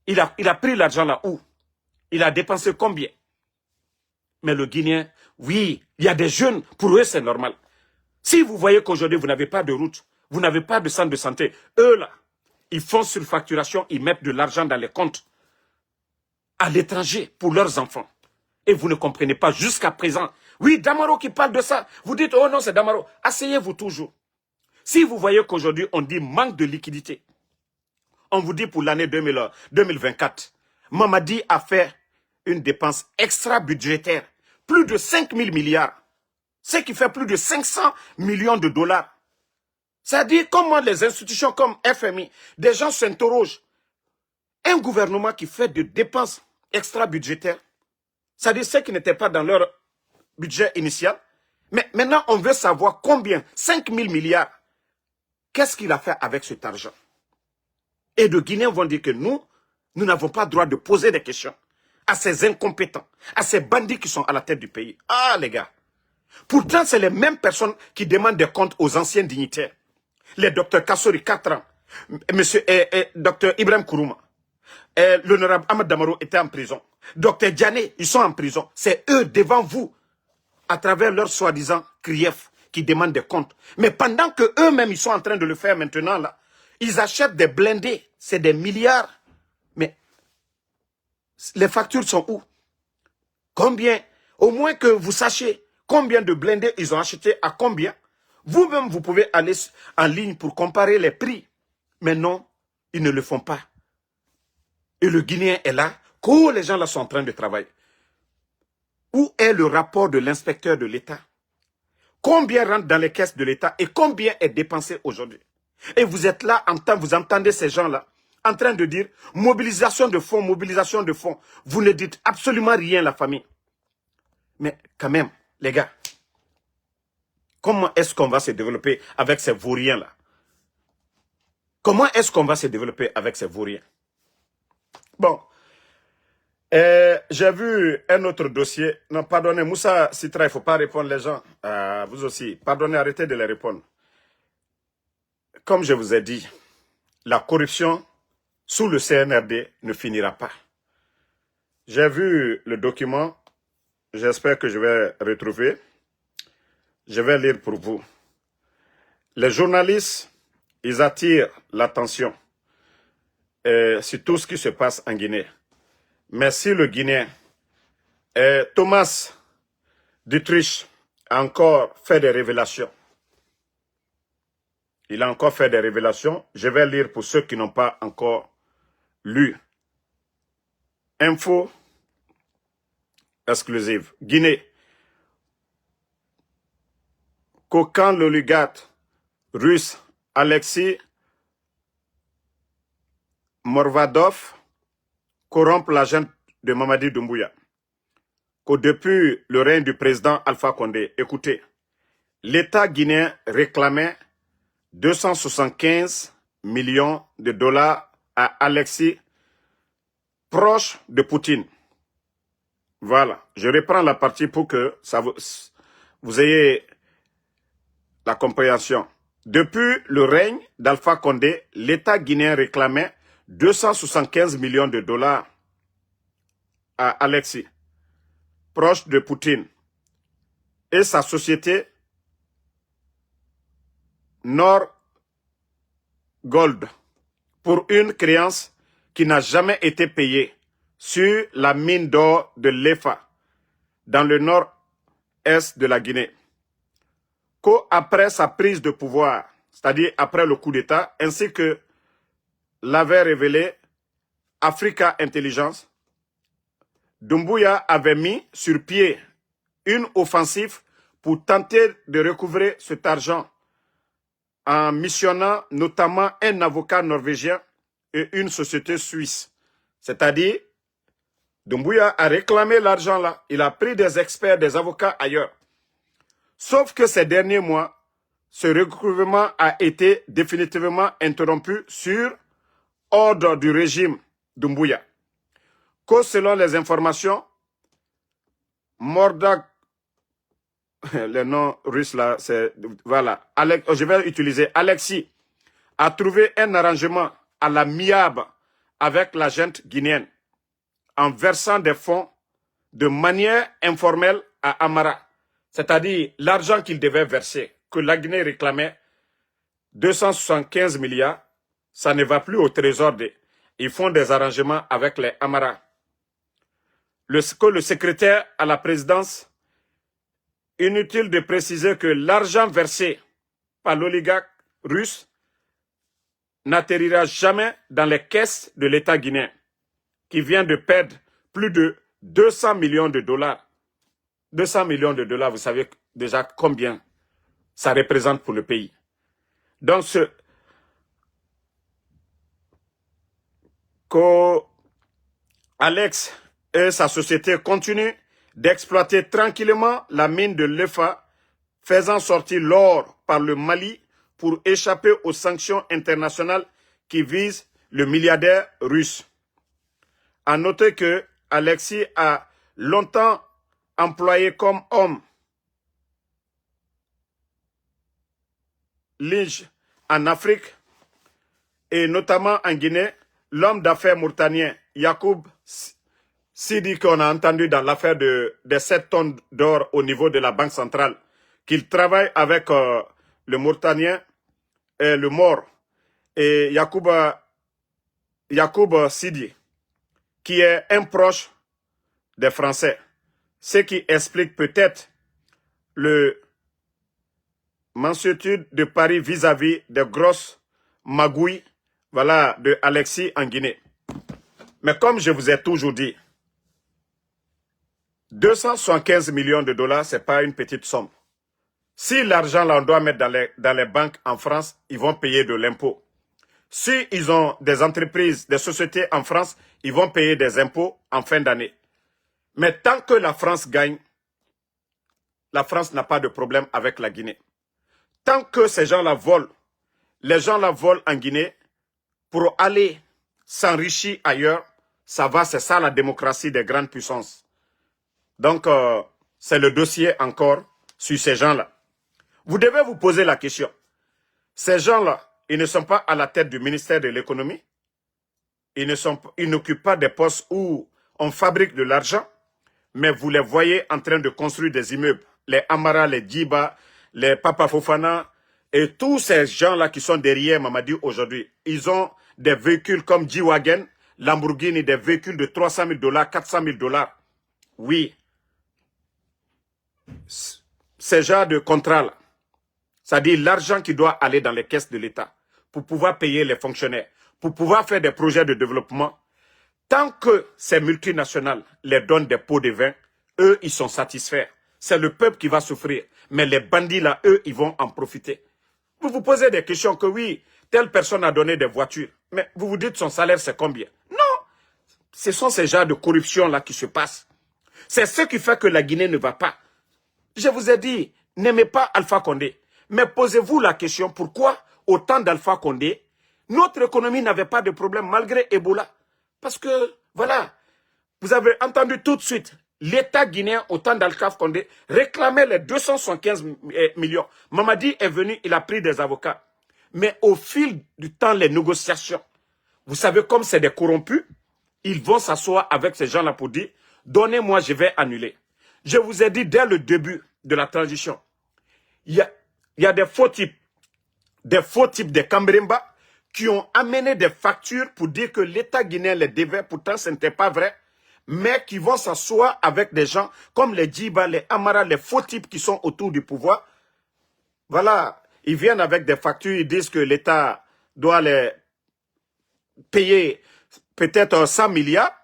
Il a pris l'argent là où? Il a dépensé combien? Mais le Guinéen, oui, il y a des jeunes, pour eux c'est normal. Si vous voyez qu'aujourd'hui vous n'avez pas de route, vous n'avez pas de centre de santé, eux là, ils font surfacturation, ils mettent de l'argent dans les comptes à l'étranger pour leurs enfants. Et vous ne comprenez pas jusqu'à présent. Oui, Damaro qui parle de ça. Vous dites, oh non, c'est Damaro. Asseyez-vous toujours. Si vous voyez qu'aujourd'hui, on dit manque de liquidité, on vous dit pour l'année 2024, Mamadi a fait une dépense extra-budgétaire, plus de 5 000 milliards, ce qui fait plus de 500 millions de dollars. C'est-à-dire comment les institutions comme FMI, des gens s'interrogent. Un gouvernement qui fait des dépenses extra-budgétaires, c'est-à-dire ceux qui n'étaient pas dans leur budget initial, mais maintenant on veut savoir combien, 5 000 milliards, qu'est-ce qu'il a fait avec cet argent? Et les Guinéens vont dire que nous n'avons pas le droit de poser des questions à ces incompétents, à ces bandits qui sont à la tête du pays. Ah les gars, pourtant c'est les mêmes personnes qui demandent des comptes aux anciens dignitaires. Les docteurs Kassori, 4 ans, monsieur docteur Ibrahim Kourouma, l'honorable Ahmed Damaro était en prison. Docteur Diané, ils sont en prison. C'est eux devant vous, à travers leur soi-disant CRIEF, qui demandent des comptes. Mais pendant que eux-mêmes, ils sont en train de le faire maintenant, là, ils achètent des blindés. C'est des milliards. Mais les factures sont où? Combien Au moins que vous sachiez combien de blindés ils ont acheté, à combien. Vous-même, vous pouvez aller en ligne pour comparer les prix. Mais non, ils ne le font pas. Et le Guinéen est là, que les gens là sont en train de travailler. Où est le rapport de l'inspecteur de l'État? Combien rentre dans les caisses de l'État et combien est dépensé aujourd'hui? Et vous êtes là, vous entendez ces gens-là en train de dire mobilisation de fonds, mobilisation de fonds. Vous ne dites absolument rien, la famille. Mais quand même, les gars, comment est-ce qu'on va se développer avec ces vauriens-là? Comment est-ce qu'on va se développer avec ces vauriens? Bon, j'ai vu un autre dossier. Non, pardonnez, Moussa Citra, il ne faut pas répondre les gens. Vous aussi, pardonnez, arrêtez de les répondre. Comme je vous ai dit, la corruption sous le CNRD ne finira pas. J'ai vu le document, j'espère que je vais retrouver. Je vais lire pour vous. Les journalistes, ils attirent l'attention sur tout ce qui se passe en Guinée. Mais si le Guinéen, Thomas Duttrich, a encore fait des révélations. Il a encore fait des révélations. Je vais lire pour ceux qui n'ont pas encore lu. Info exclusive. Guinée. Qu'aucun l'oligarque russe Alexis Morvadov corrompt l'agent de Mamadi Doumbouya. Que depuis le règne du président Alpha Condé, écoutez, l'État guinéen réclamait 275 millions de dollars à Alexis, proche de Poutine. Voilà, je reprends la partie pour que vous ayez la compréhension. Depuis le règne d'Alpha Condé, l'État guinéen réclamait 275 millions de dollars à Alexis, proche de Poutine, et sa société Nord Gold pour une créance qui n'a jamais été payée sur la mine d'or de l'EFA dans le nord-est de la Guinée. Qu'après sa prise de pouvoir, c'est-à-dire après le coup d'État, ainsi que l'avait révélé Africa Intelligence, Doumbouya avait mis sur pied une offensive pour tenter de recouvrer cet argent en missionnant notamment un avocat norvégien et une société suisse. C'est-à-dire, Doumbouya a réclamé l'argent là, il a pris des experts, des avocats ailleurs. Sauf que ces derniers mois, ce recouvrement a été définitivement interrompu sur ordre du régime Doumbouya. Que selon les informations, Mordag, le nom russe là, c'est, voilà, je vais utiliser Alexis, a trouvé un arrangement à la miable avec la junte guinéenne en versant des fonds de manière informelle à Amara. C'est-à-dire l'argent qu'il devait verser, que la Guinée réclamait, 275 milliards, ça ne va plus au trésor. Ils font des arrangements avec les Amara. Le secrétaire à la présidence, inutile de préciser que l'argent versé par l'oligarque russe n'atterrira jamais dans les caisses de l'État guinéen, qui vient de perdre plus de 200 millions de dollars. 200 millions de dollars, vous savez déjà combien ça représente pour le pays. Donc, Alex et sa société continuent d'exploiter tranquillement la mine de l'EFA, faisant sortir l'or par le Mali pour échapper aux sanctions internationales qui visent le milliardaire russe. À noter que Alexis a longtemps employé comme homme lige en Afrique et notamment en Guinée, l'homme d'affaires mauritanien Yacoub Sidi qu'on a entendu dans l'affaire des 7 tonnes d'or au niveau de la Banque centrale, qu'il travaille avec le Mauritanien et le Mor et Yacoub Sidi, qui est un proche des Français. Ce qui explique peut-être le mansuétude de Paris vis-à-vis des grosses magouilles, voilà, de Alexis en Guinée. Mais comme je vous ai toujours dit, 275 millions de dollars, ce n'est pas une petite somme. Si l'argent là, on doit mettre dans les banques en France, ils vont payer de l'impôt. Si ils ont des entreprises, des sociétés en France, ils vont payer des impôts en fin d'année. Mais tant que la France gagne, la France n'a pas de problème avec la Guinée. Tant que ces gens-là volent, les gens-là volent en Guinée pour aller s'enrichir ailleurs, ça va, c'est ça la démocratie des grandes puissances. Donc, c'est le dossier encore sur ces gens-là. Vous devez vous poser la question. Ces gens-là, ils ne sont pas à la tête du ministère de l'économie. Ils n'occupent pas des postes où on fabrique de l'argent, mais vous les voyez en train de construire des immeubles. Les Amara, les Djiba, les Papa Fofana et tous ces gens-là qui sont derrière Mamadi aujourd'hui. Ils ont des véhicules comme G-Wagon, Lamborghini, des véhicules de 300 000 $, 400 000 $. Oui. Ces genres de contrats-là, c'est-à-dire l'argent qui doit aller dans les caisses de l'État pour pouvoir payer les fonctionnaires, pour pouvoir faire des projets de développement, tant que ces multinationales les donnent des pots de vin, eux, ils sont satisfaits. C'est le peuple qui va souffrir. Mais les bandits, là, eux, ils vont en profiter. Vous vous posez des questions que oui, telle personne a donné des voitures. Mais vous vous dites son salaire, c'est combien? Non. Ce sont ces genres de corruption-là qui se passent. C'est ce qui fait que la Guinée ne va pas. Je vous ai dit, n'aimez pas Alpha Condé. Mais posez-vous la question, pourquoi au temps d'Alpha Condé, notre économie n'avait pas de problème malgré Ebola? Parce que, voilà, vous avez entendu tout de suite, l'État guinéen au temps d'Alpha Condé réclamait les 275 millions. Mamadi est venu, il a pris des avocats. Mais au fil du temps, les négociations, vous savez comme c'est des corrompus, ils vont s'asseoir avec ces gens-là pour dire, donnez-moi, je vais annuler. Je vous ai dit dès le début de la transition, il y a des faux types des Cambrimba qui ont amené des factures pour dire que l'État guinéen les devait, pourtant ce n'était pas vrai, mais qui vont s'asseoir avec des gens comme les Djiba, les Amara, les faux types qui sont autour du pouvoir. Voilà, ils viennent avec des factures, ils disent que l'État doit les payer peut-être 100 milliards,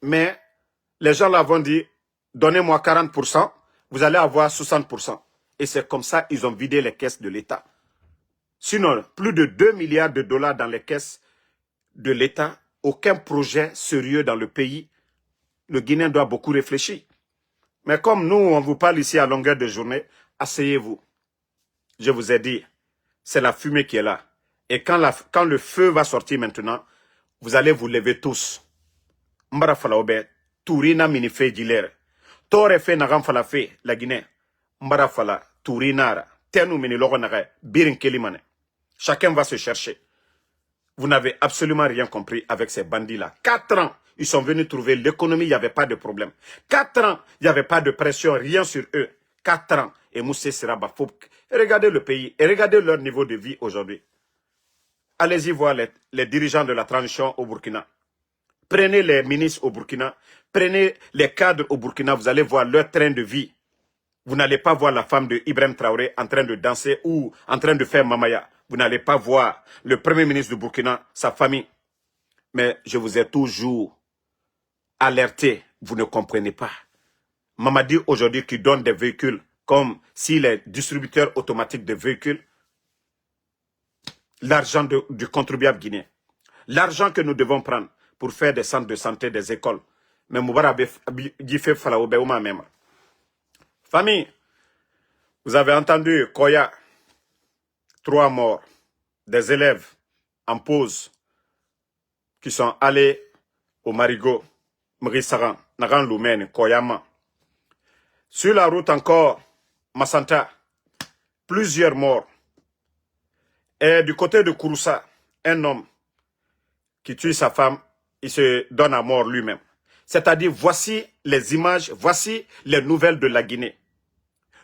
mais les gens là vont dire, donnez-moi 40%, vous allez avoir 60%. Et c'est comme ça qu'ils ont vidé les caisses de l'État. Sinon, plus de 2 milliards de dollars dans les caisses de l'État, aucun projet sérieux dans le pays. Le Guinéen doit beaucoup réfléchir. Mais comme nous, on vous parle ici à longueur de journée, asseyez-vous. Je vous ai dit, c'est la fumée qui est là. Et quand le feu va sortir maintenant, vous allez vous lever tous. Mbara falaobe, Tourina minife dilere. Tore fe nagam falafe, la Guinée. Mbara fala, Tourinara. Tenu mini logo nagay, birin kelimane. Chacun va se chercher. Vous n'avez absolument rien compris avec ces bandits-là. 4 ans, ils sont venus trouver l'économie, il n'y avait pas de problème. 4 ans, il n'y avait pas de pression, rien sur eux. 4 ans. Et Moussé Siraba, regardez le pays et regardez leur niveau de vie aujourd'hui. Allez-y voir les dirigeants de la transition au Burkina. Prenez les ministres au Burkina, prenez les cadres au Burkina, vous allez voir leur train de vie. Vous n'allez pas voir la femme de Ibrahim Traoré en train de danser ou en train de faire mamaya. Vous n'allez pas voir le premier ministre du Burkina, sa famille. Mais je vous ai toujours alerté, vous ne comprenez pas. Mamadi aujourd'hui qui donne des véhicules comme s'il est distributeur automatique de véhicules, l'argent du contribuable guinéen, l'argent que nous devons prendre pour faire des centres de santé, des écoles. Mais Moubarak fait Falaoube ou même. Famille, vous avez entendu Koya, 3 morts, des élèves en pause qui sont allés au Marigot, Mrisaran, Naran Loumen, Koyama. Sur la route encore, Massanta, plusieurs morts. Et du côté de Kouroussa, un homme qui tue sa femme, il se donne à mort lui-même. C'est-à-dire, voici les images, voici les nouvelles de la Guinée.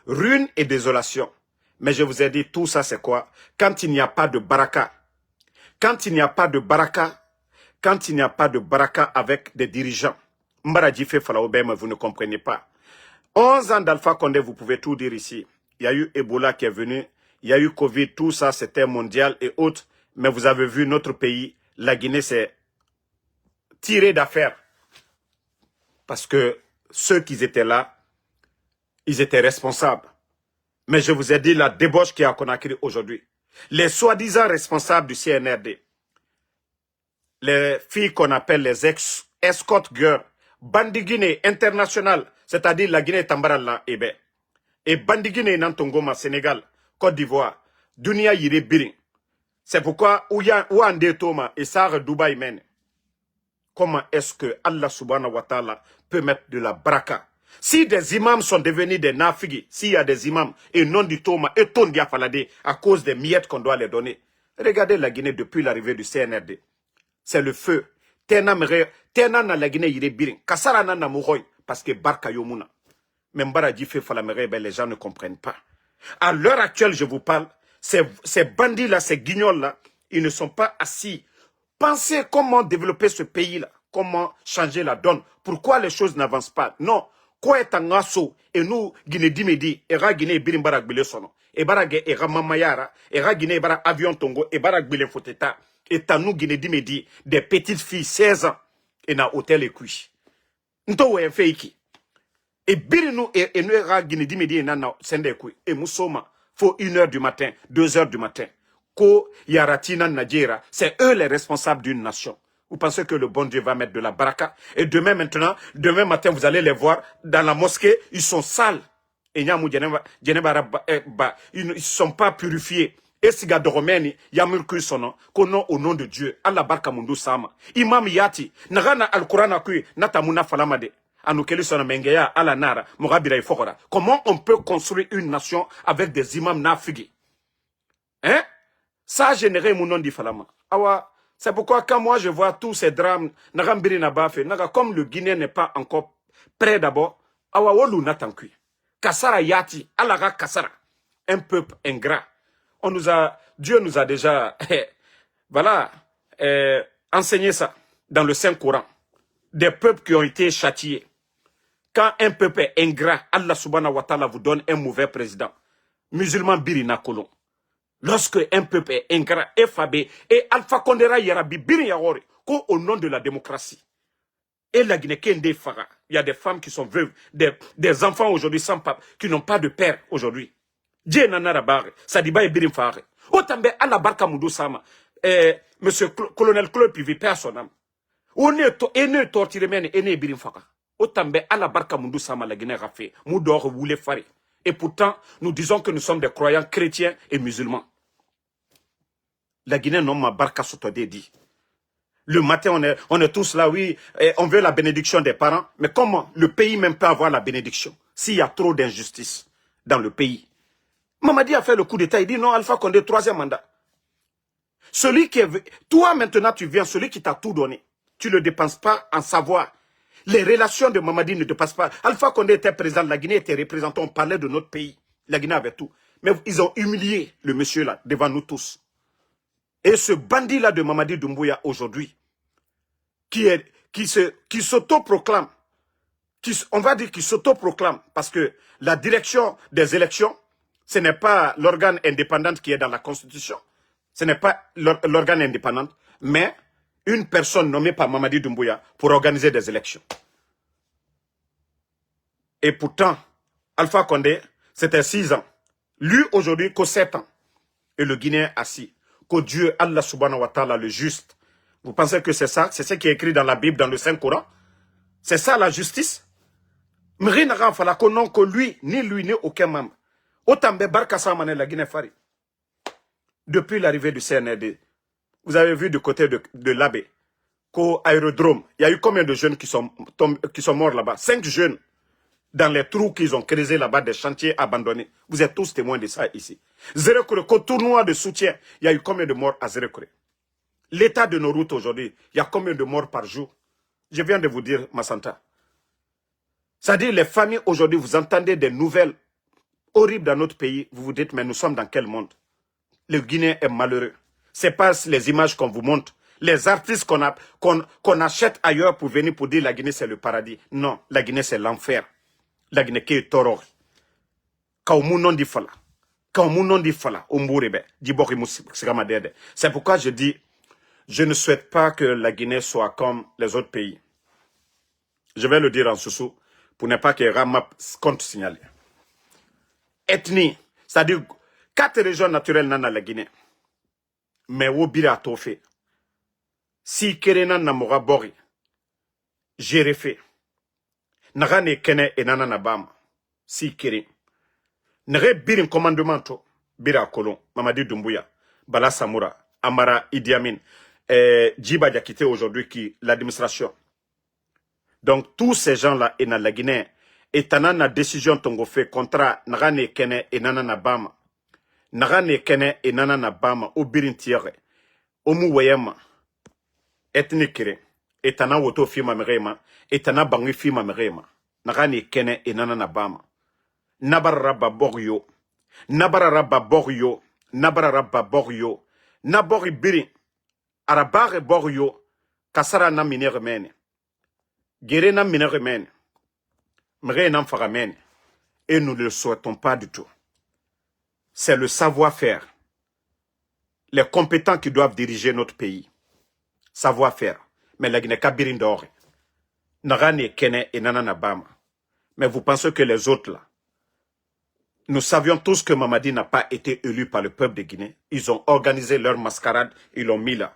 Ruine et désolation. Mais je vous ai dit, tout ça c'est quoi? Quand il n'y a pas de baraka, quand il n'y a pas de baraka, avec des dirigeants, Mbara Djifé Falaoube, mais vous ne comprenez pas. 11 ans d'Alpha Condé, vous pouvez tout dire ici. Il y a eu Ebola qui est venu, il y a eu Covid, tout ça, c'était mondial et autres. Mais vous avez vu notre pays, la Guinée s'est tiré d'affaire. Parce que ceux qui étaient là, ils étaient responsables. Mais je vous ai dit la débauche qui est à Conakry aujourd'hui. Les soi-disant responsables du CNRD, les filles qu'on appelle les escort girls, Bandi Guinée international, c'est-à-dire la Guinée Tambarala, et Bandi Guinée Nantongoma, Sénégal, Côte d'Ivoire, Dunia Yiri Birin. C'est pourquoi Ouande Toma et Sarah Dubaï mène. Comment est-ce que Allah subhanahu wa ta'ala peut mettre de la braka? Si des imams sont devenus des nafigi, s'il y a des imams et non du Toma et ton diafalade à cause des miettes qu'on doit les donner, regardez la Guinée depuis l'arrivée du CNRD. C'est le feu. Tena na la Guinée yire birin. Kasara na mouroy parce que barka yomuna. Même Baradji fait falamere, ben les gens ne comprennent pas. À l'heure actuelle, je vous parle, ces bandits-là, ces guignols-là, ils ne sont pas assis. Pensez comment développer ce pays-là, comment changer la donne. Pourquoi les choses n'avancent pas? Non. Quoi est un asso et nous, Guinée Dimedi, et Guinée Birin Barak Bilesono, et Baragé et Ramamayara, et Guinée Barak Avion Tongo, et Barak Bilen Foteta, et Tanou Guinée Dimedi, des petites filles 16 ans, et na hôtel et cuit. Nto ou feiki. Et Birinou et nous Guinée Dimedi et nana sende kui. Et Moussoma, faut 1 h du matin, 2 h du matin. Ko Yaratina Nadjera, c'est eux les responsables d'une nation. Vous pensez que le bon Dieu va mettre de la baraka? Et demain matin, vous allez les voir dans la mosquée, ils sont sales. Et ils ne sont pas purifiés. Et si gars de Romaine, Yamur Kusono, qu'on au nom de Dieu, Allah Barka Mundu Sama. Imam Yati, Nagana Al-Quran Akui, Natamuna Falamade. Comment on peut construire une nation avec des imams nafigi? Hein? Ça a généré mon nom d'Ifalama. C'est pourquoi quand moi je vois tous ces drames, comme le Guinéen n'est pas encore prêt d'abord, Kassara Yati, Alara Kassara, un peuple ingrat. Dieu nous a déjà, voilà, enseigné ça dans le Saint-Coran. Des peuples qui ont été châtiés. Quand un peuple est ingrat, Allah subhanahu wa ta'ala vous donne un mauvais président. Musulman Birina Kolon. Lorsque un peuple est ingrat, effabé, et Alpha Condera Yarabi Birin Yahori, au nom de la démocratie. Et la Guinée Kende Fara, il y a des femmes qui sont veuves, des enfants aujourd'hui sans papa, qui n'ont pas de père aujourd'hui. Dieu Nanara Bare, Sadiba et Birin Fare. Autant Allah Barka Moudou Sama, monsieur colonel Claude Pivi, personne. On est torturé, mais on est Birin Fara. Autant Allah Barka Moudou Sama, la Guinée Rafé, Moudor voulait faire. Et pourtant, nous disons que nous sommes des croyants chrétiens et musulmans. La Guinée non ma barka sotodé dit. Le matin, on est tous là, oui, et on veut la bénédiction des parents. Mais comment le pays même peut avoir la bénédiction s'il y a trop d'injustice dans le pays? Mamadi a fait le coup d'état, il dit non, Alpha Condé, 3e mandat. Celui qui est... Toi maintenant, tu viens, celui qui t'a tout donné. Tu ne le dépenses pas en savoir. Les relations de Mamadi ne te passent pas. Alpha Condé était président, la Guinée était représentant, on parlait de notre pays. La Guinée avait tout. Mais ils ont humilié le monsieur là, devant nous tous. Et ce bandit-là de Mamadi Doumbouya aujourd'hui, qui s'autoproclame, on va dire qu'il s'autoproclame, parce que la direction des élections, ce n'est pas l'organe indépendant qui est dans la Constitution. Ce n'est pas l'organe indépendant, mais une personne nommée par Mamadi Doumbouya pour organiser des élections. Et pourtant, Alpha Condé, c'était 6 ans. Lui, aujourd'hui, que 7 ans. Et le Guinéen assis. Que Dieu, Allah subhanahu wa ta'ala, le juste. Vous pensez que c'est ça? C'est ce qui est écrit dans la Bible, dans le Saint-Coran? C'est ça la justice? Que lui, ni aucun membre. Autant de Barkassamane la Guinée Fari. Depuis l'arrivée du CNRD, vous avez vu du côté de l'Abbé, qu'au aérodrome, il y a eu combien de jeunes qui sont morts là-bas? 5 jeunes dans les trous qu'ils ont creusés là-bas, des chantiers abandonnés. Vous êtes tous témoins de ça ici. Zérekure, qu'au tournoi de soutien, il y a eu combien de morts à Zérekure? L'état de nos routes aujourd'hui, il y a combien de morts par jour? Je viens de vous dire, Massanta. C'est-à-dire, les familles aujourd'hui, vous entendez des nouvelles horribles dans notre pays, vous vous dites, mais nous sommes dans quel monde? Le Guinéen est malheureux. Ce n'est pas les images qu'on vous montre. Les artistes qu'on achète ailleurs pour venir pour dire la Guinée c'est le paradis. Non, la Guinée c'est l'enfer. la Guinée qui est toror. Kaumu di fala. Kaumu di fala. Umburebe. Dibori musigamadede. C'est pourquoi je dis, je ne souhaite pas que la Guinée soit comme les autres pays. Je vais le dire en sous pour ne pas que Ramap compte signaler. Ethnie, c'est-à-dire 4 régions naturelles dans la Guinée. Mais où bira tofe. Si kerena namora bori. J'ai fait. Nagane kene et nana nabama. Si kere. Nere birin commandement to. Bira Kolon, Mamadi Doumbouya, Bala Samoura, Amara Idi Amin, Djiba Diakité aujourd'hui qui l'administration. Donc tous ces gens-là et dans la Guinée, et tanana décision tongo fait contre Nagane kene et nana nabama. Nagane kene et nana nabama au birin tiere. Omu wayema. Ethnique. Etana woto fima merema, etana bangi fima merema. Nagani kene enana nabama. Nabaraba boryo. Nabaraba boryo. Nabaraba boryo. Nabori biri. Arabare boryo. Kasara na minere mene. Gere na minere mene. Mre na mfara mene. Et nous ne le souhaitons pas du tout. C'est le savoir-faire. Les compétents qui doivent diriger notre pays. Savoir-faire. Mais la Guinée Kabirin d'or. Nagane Kene et Nanana Bama. Mais vous pensez que les autres là, nous savions tous que Mamadi n'a pas été élu par le peuple de Guinée. Ils ont organisé leur mascarade, ils l'ont mis là.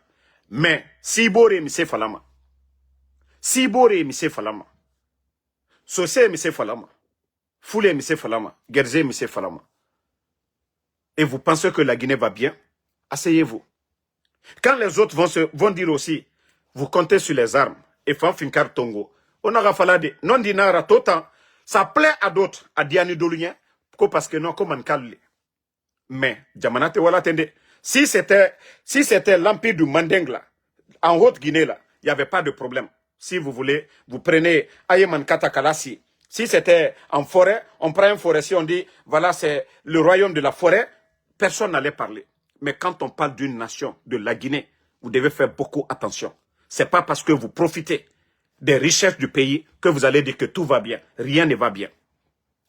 Mais, Sibore Mise Falama. Sibore Mise Falama. Sosé Mise Falama. Foulé Mise Falama. Gerze Mise Falama. Et vous pensez que la Guinée va bien? Asseyez-vous. Quand les autres vont dire aussi, vous comptez sur les armes. Et Fanfinkar Tongo. On a falade. Non dinara totan. Ça plaît à d'autres. À Diani Dolunien. Parce que non, comme on calme. Mais, Djamanate wala tende. Si c'était l'empire du Mandeng là, en Haute-Guinée là, il n'y avait pas de problème. Si vous voulez, vous prenez Ayeman Katakalasi. Si c'était en forêt, on prend une forêt. Si on dit, voilà, c'est le royaume de la forêt, personne n'allait parler. Mais quand on parle d'une nation, de la Guinée, vous devez faire beaucoup attention. C'est pas parce que vous profitez des richesses du pays que vous allez dire que tout va bien. Rien ne va bien.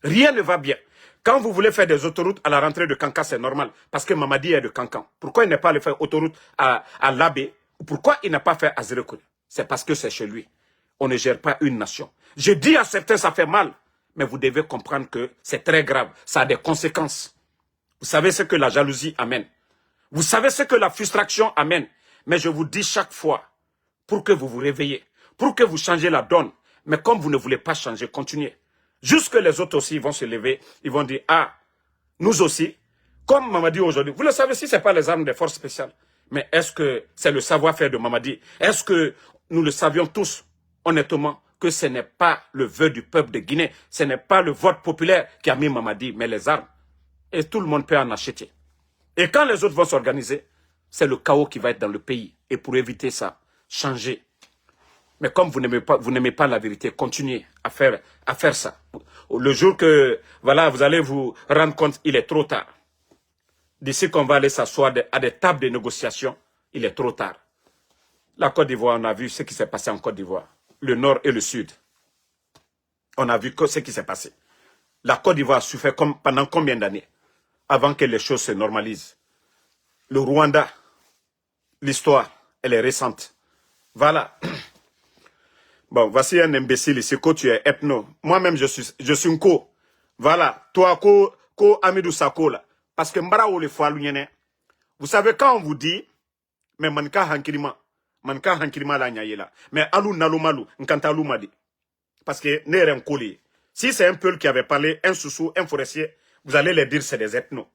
Rien ne va bien. Quand vous voulez faire des autoroutes à la rentrée de Kankan, c'est normal. Parce que Mamadi est de Kankan. Pourquoi il n'a pas allé faire autoroute à Labé? Pourquoi il n'a pas fait à Zérekoul? C'est parce que c'est chez lui. On ne gère pas une nation. Je dis à certains, ça fait mal. Mais vous devez comprendre que c'est très grave. Ça a des conséquences. Vous savez ce que la jalousie amène. Vous savez ce que la frustration amène. Mais je vous dis chaque fois, pour que vous vous réveillez, pour que vous changez la donne. Mais comme vous ne voulez pas changer, continuez. Jusque les autres aussi vont se lever, ils vont dire, ah, nous aussi, comme Mamadi aujourd'hui, vous le savez si ce n'est pas les armes des forces spéciales, mais est-ce que c'est le savoir-faire de Mamadi? Est-ce que nous le savions tous, honnêtement, que ce n'est pas le vœu du peuple de Guinée, ce n'est pas le vote populaire qui a mis Mamadi, mais les armes. Et tout le monde peut en acheter. Et quand les autres vont s'organiser, c'est le chaos qui va être dans le pays. Et pour éviter ça, changez. Mais comme vous n'aimez pas la vérité, continuez à faire ça. Le jour que, voilà, vous allez vous rendre compte, il est trop tard. D'ici qu'on va aller s'asseoir à des tables de négociation, il est trop tard. La Côte d'Ivoire, on a vu ce qui s'est passé en Côte d'Ivoire. Le nord et le sud. On a vu ce qui s'est passé. La Côte d'Ivoire a souffert pendant combien d'années avant que les choses se normalisent? Le Rwanda, l'histoire, elle est récente. Voilà. Bon, voici un imbécile ici, que tu es ethno. Moi-même, je suis un co. Voilà. Toi, ko Amidou Sako, là. Parce que mbara ou le fois l'unienne. Vous savez, quand on vous dit, mais manka hankilima la nyaye là. Mais alou nalou malou, nkanta alou madi. Parce que n'est un collier. Si c'est un peul qui avait parlé, un soussou, un forestier, vous allez les dire c'est des ethnos.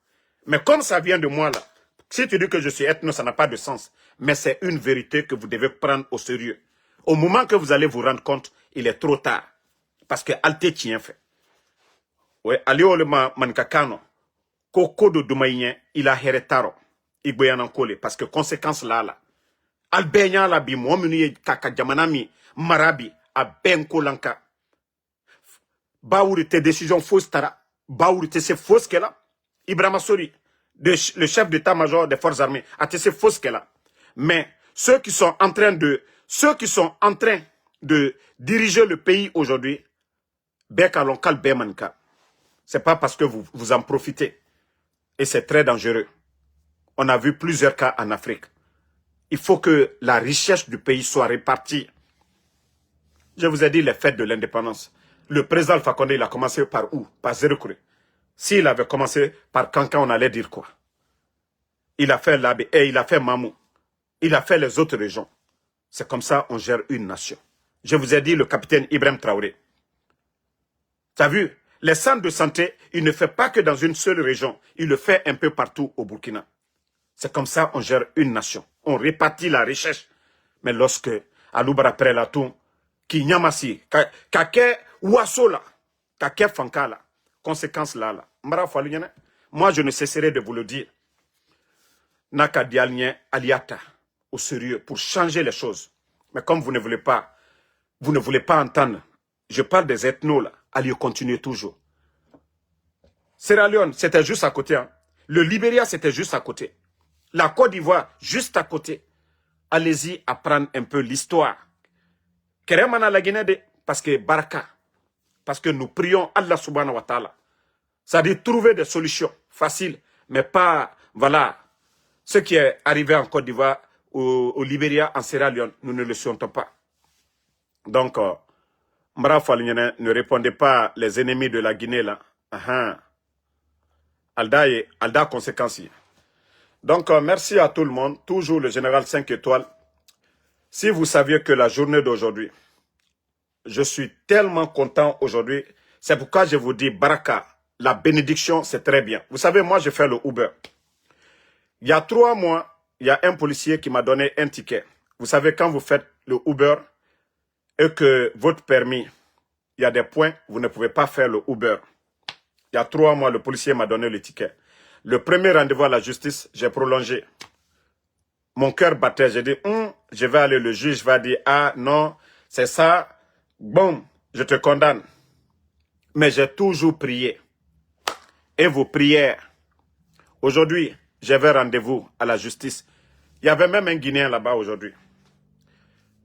Mais comme ça vient de moi là, si tu dis que je suis ethno, ça n'a pas de sens. Mais c'est une vérité que vous devez prendre au sérieux. Au moment que vous allez vous rendre compte, il est trop tard. Parce que Alte tient fait. Oui, Alio le mankakano, Koko de Doumaïen, il a hérétaro. Il boyan en collé. Parce que conséquence là. Albéyan la bi, mwamuni kaka jamanami, marabi, a ben kolanka. Baourite décision fausse tara. Baourite c'est fausse qu'elle a. Ibrahima Sori, le chef d'état-major des forces armées, a été c'est fausse qu'elle a. Mais ceux qui sont en train de diriger le pays aujourd'hui, Beka lonkal bemanka. C'est pas parce que vous en profitez. Et c'est très dangereux. On a vu plusieurs cas en Afrique. Il faut que la richesse du pays soit répartie. Je vous ai dit les fêtes de l'indépendance. Le président Alpha Condé, il a commencé par où? Par Zérokouré. S'il avait commencé par Kankan, on allait dire quoi? Il a fait l'Abbé, et il a fait Mamou. Il a fait les autres régions. C'est comme ça on gère une nation. Je vous ai dit le capitaine Ibrahim Traoré. Tu as vu? Les centres de santé, il ne fait pas que dans une seule région. Il le fait un peu partout au Burkina. C'est comme ça on gère une nation. On répartit la richesse. Mais lorsque, à Loubra Prelatou, qui nyamasi, kake ouasso là, kake fanka là, conséquence là, moi je ne cesserai de vous le dire. Naka dialnien aliata, au sérieux, pour changer les choses. Mais comme vous ne voulez pas entendre, je parle des ethnos là, allez continuer toujours. Sierra Leone, c'était juste à côté. Hein. Le Libéria, c'était juste à côté. La Côte d'Ivoire, juste à côté. Allez-y apprendre un peu l'histoire. Keremana la Guinée, parce que Baraka, parce que nous prions Allah subhanahu wa ta'ala. C'est-à-dire trouver des solutions faciles, mais pas, voilà, ce qui est arrivé en Côte d'Ivoire, au Libéria, en Sierra Leone, nous ne le sentons pas. Donc, Mbra Falignane, ne répondez pas les ennemis de la Guinée là. Alda conséquences. Donc, merci à tout le monde. Toujours le général 5 étoiles. Si vous saviez que la journée d'aujourd'hui, je suis tellement content aujourd'hui. C'est pourquoi je vous dis, Baraka, la bénédiction, c'est très bien. Vous savez, moi, je fais le Uber. Il y a 3 mois, il y a un policier qui m'a donné un ticket. Vous savez, quand vous faites le Uber et que votre permis, il y a des points, vous ne pouvez pas faire le Uber. Il y a 3 mois, le policier m'a donné le ticket. Le premier rendez-vous à la justice, j'ai prolongé. Mon cœur battait. J'ai dit, je vais aller, le juge va dire, ah non, c'est ça. Bon, je te condamne. Mais j'ai toujours prié. Et vos prières. Aujourd'hui, j'avais rendez-vous à la justice. Il y avait même un Guinéen là-bas aujourd'hui.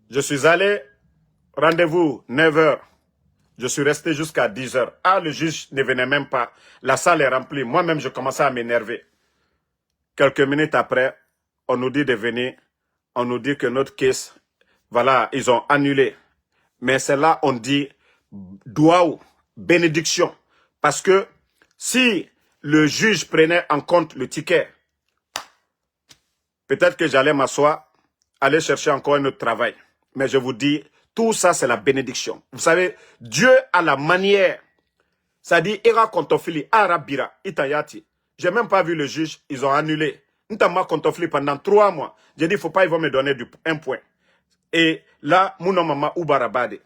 Je suis allé, rendez-vous 9 h. Je suis resté jusqu'à 10 h. Ah, le juge ne venait même pas. La salle est remplie. Moi-même, je commençais à m'énerver. Quelques minutes après, on nous dit de venir. On nous dit que notre caisse, voilà, ils ont annulé. Mais c'est là on dit doua, bénédiction. Parce que si le juge prenait en compte le ticket, peut-être que j'allais m'asseoir, aller chercher encore un autre travail. Mais je vous dis, tout ça c'est la bénédiction. Vous savez, Dieu a la manière. Ça dit, Ira Kontofili, Arabira, Itayati. J'ai même pas vu le juge, ils ont annulé. Ntama Kontofili pendant 3 mois. J'ai dit, faut pas, ils vont me donner un point. Et là, mon maman Oubarabade,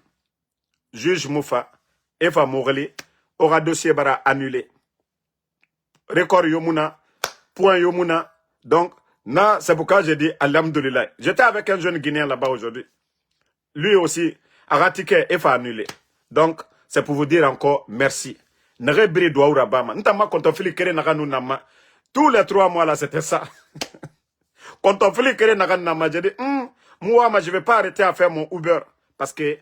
juge Moufa, Eva Moreli, aura dossier bara annulé. Record Yomuna, point Yomuna. Donc, c'est pourquoi j'ai dit Alhamdulillah. J'étais avec un jeune Guinéen là-bas aujourd'hui. Lui aussi, Aratike, Eva annulé. Donc, c'est pour vous dire encore merci. Nerebri doa Bama. Ntama Kontofili Kere Naganu Nama. Tous les 3 mois là, c'était ça. Kontofili Kere Naganu Nama, j'ai dit, moi, je ne vais pas arrêter à faire mon Uber. Parce que,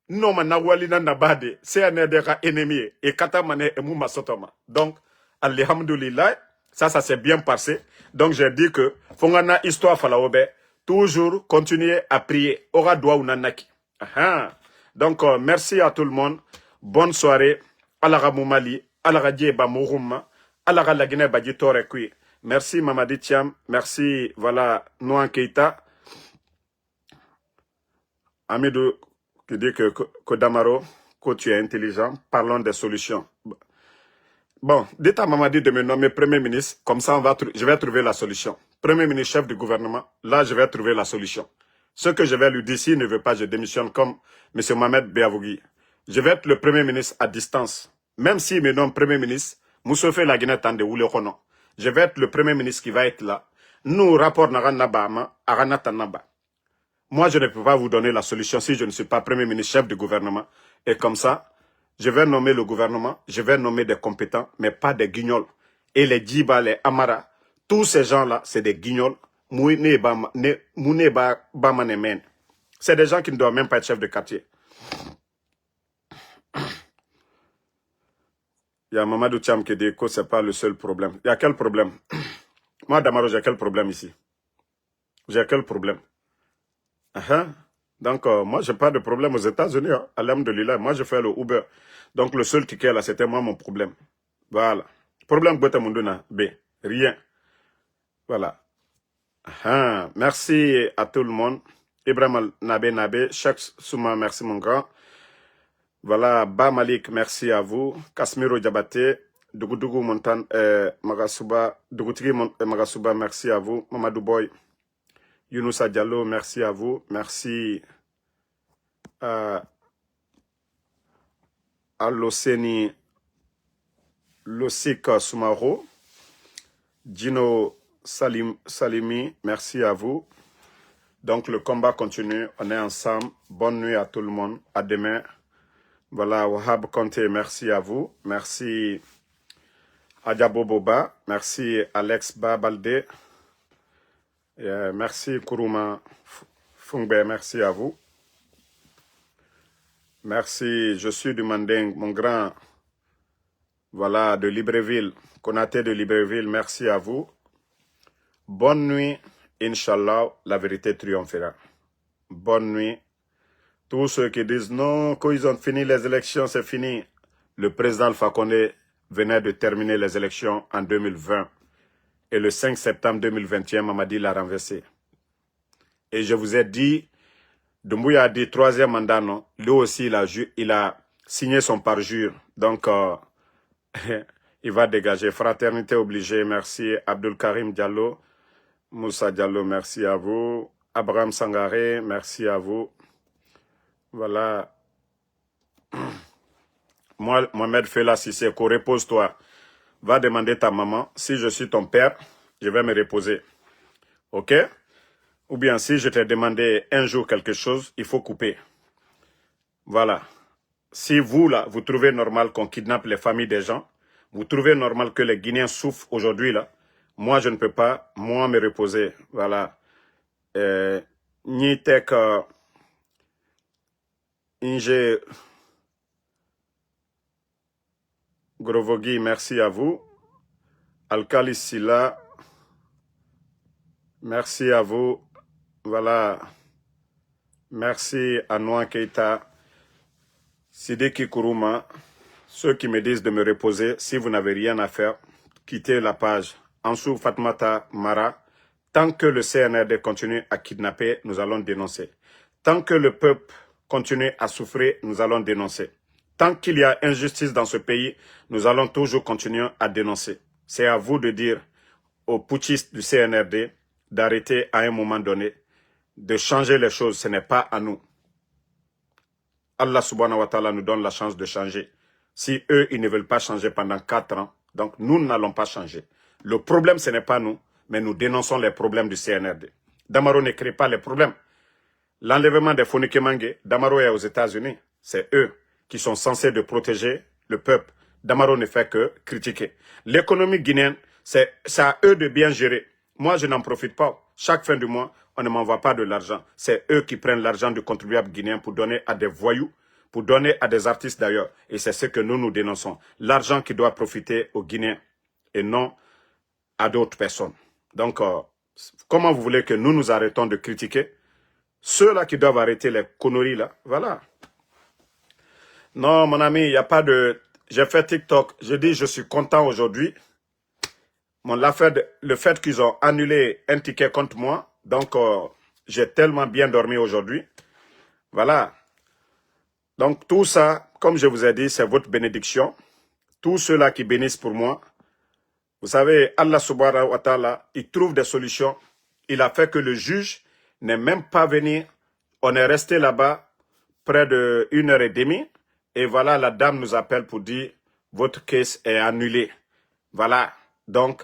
non, ma nawalina nabade, c'est un ennemi. Et katamane et mouma sotoma. Donc, alhamdulillah, ça s'est bien passé. Donc, j'ai dit que, fongana histoire falaobe, toujours continuer à prier. Ora doa unanaki. Donc, merci à tout le monde. Bonne soirée. Alara Moumali, Alara Djeba Mourouma, Alara la Guinée Badjitore Kui. Merci Mamadi Thiam, merci, voilà, Noan Keita. Amidou qui dit que Damaro, que tu es intelligent, parlons des solutions. Bon, dites à Mamadi de me nommer Premier ministre, comme ça je vais trouver la solution. Premier ministre, chef du gouvernement, là je vais trouver la solution. Ce que je vais lui dire, s'il ne veut pas, je démissionne comme M. Mohamed Beavougui. Je vais être le Premier ministre à distance. Même s'il me nomme Premier ministre, Moussofé la Guinée Tande ou le Ronon. Je vais être le Premier ministre qui va être là. Nous, rapport Naranabama, Aranatanaba. Moi, je ne peux pas vous donner la solution si je ne suis pas Premier ministre, chef du gouvernement. Et comme ça, je vais nommer le gouvernement, je vais nommer des compétents, mais pas des guignols. Et les Djiba, les Amara, tous ces gens-là, c'est des guignols. C'est des gens qui ne doivent même pas être chefs de quartier. Il y a Mamadou Cham qui dit que ce n'est pas le seul problème. Il y a quel problème? Moi, Damaro, j'ai quel problème ici? J'ai quel problème? Donc, moi, je n'ai pas de problème aux États-Unis. Hein. Alhamdulillah, moi, je fais le Uber. Donc, le seul ticket, là, c'était moi, mon problème. Voilà. Problème, Guatemala, B. Rien. Voilà. Merci à tout le monde. Ibrahim Nabe, Chak Souma, merci mon grand. Voilà, Ba Malik, merci à vous. Kasmiro Diabaté, Dougoudougou Montan, Magasuba, Dougoutigui Magasuba, merci à vous. Mamadou Boy, Younousa Diallo, merci à vous. Merci à Loseni Losik Soumaro, Dino Salimi, merci à vous. Donc le combat continue, on est ensemble. Bonne nuit à tout le monde, à demain. Voilà, Wahab Conté, merci à vous. Merci Adjabo Boba, merci Alex Babalde. Merci Kourouma Fungbe, merci à vous. Merci, je suis du Manding, mon grand, voilà, de Libreville, Konaté de Libreville, merci à vous. Bonne nuit, Inch'Allah, la vérité triomphera. Bonne nuit. Tous ceux qui disent non, quand ils ont fini les élections, c'est fini. Le président Alpha Condé venait de terminer les élections en 2020. Et le 5 septembre 2021, Mamadi l'a renversé. Et je vous ai dit, Doumbouya a dit troisième mandat, non. Lui aussi, il a signé son parjure. Donc, il va dégager. Fraternité obligée, merci. Abdul Karim Diallo, Moussa Diallo, merci à vous. Abraham Sangaré, merci à vous. Voilà. Moi, Mohamed Fela Sisseko, repose-toi. Va demander ta maman. Si je suis ton père, je vais me reposer. Ok? Ou bien si je t'ai demandé un jour quelque chose, il faut couper. Voilà. Si vous, là, vous trouvez normal qu'on kidnappe les familles des gens, vous trouvez normal que les Guinéens souffrent aujourd'hui, là, moi, je ne peux pas, moi, me reposer. Voilà. Nitek, Inge Grovogi, merci à vous. Alkali Silla, merci à vous. Voilà. Merci à Noa Keita, Sidiki Kourouma. Ceux qui me disent de me reposer, si vous n'avez rien à faire, quittez la page. Ansou Fatmata Mara, tant que le CNRD continue à kidnapper, nous allons dénoncer. Tant que le peuple continue à souffrir, nous allons dénoncer. Tant qu'il y a injustice dans ce pays, nous allons toujours continuer à dénoncer. C'est à vous de dire aux putschistes du CNRD d'arrêter à un moment donné, de changer les choses. Ce n'est pas à nous. Allah subhanahu wa ta'ala nous donne la chance de changer. Si eux, ils ne veulent pas changer pendant 4 ans, donc nous n'allons pas changer. Le problème, ce n'est pas nous, mais nous dénonçons les problèmes du CNRD. Damaro ne crée pas les problèmes. L'enlèvement des Fonike Mange, Damaro est aux États-Unis. C'est eux qui sont censés de protéger le peuple. Damaro ne fait que critiquer. L'économie guinéenne, c'est à eux de bien gérer. Moi, je n'en profite pas. Chaque fin du mois, on ne m'envoie pas de l'argent. C'est eux qui prennent l'argent du contribuable guinéen pour donner à des voyous, pour donner à des artistes d'ailleurs. Et c'est ce que nous dénonçons. L'argent qui doit profiter aux Guinéens et non à d'autres personnes. Donc, comment vous voulez que nous arrêtons de critiquer? Ceux-là qui doivent arrêter les conneries là, voilà. Non, mon ami, il n'y a pas de... J'ai fait TikTok, j'ai dit je suis content aujourd'hui. Le fait qu'ils ont annulé un ticket contre moi, donc j'ai tellement bien dormi aujourd'hui. Voilà. Donc tout ça, comme je vous ai dit, c'est votre bénédiction. Tous ceux-là qui bénissent pour moi, vous savez, Allah subhanahu wa ta'ala, il trouve des solutions. Il a fait que le juge n'est même pas venu. On est resté là-bas près de 1h30. Et voilà, la dame nous appelle pour dire, votre case est annulé. Voilà. Donc,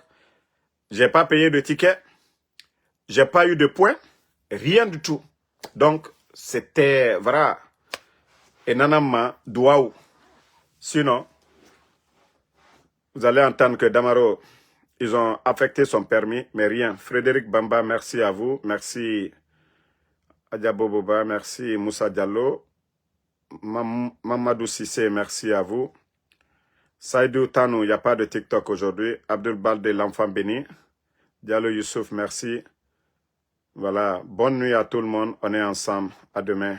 j'ai pas payé de ticket. J'ai pas eu de points. Rien du tout. Donc, c'était, voilà. Et nanama, douaou. Sinon, vous allez entendre que Damaro, ils ont affecté son permis, mais rien. Frédéric Bamba, merci à vous. Merci Adjabo Boba, merci Moussa Diallo. Mamadou Sissé, merci à vous. Saïdou Tanou, il n'y a pas de TikTok aujourd'hui. Abdul Balde, l'enfant béni. Diallo Youssouf, merci. Voilà, bonne nuit à tout le monde. On est ensemble. À demain.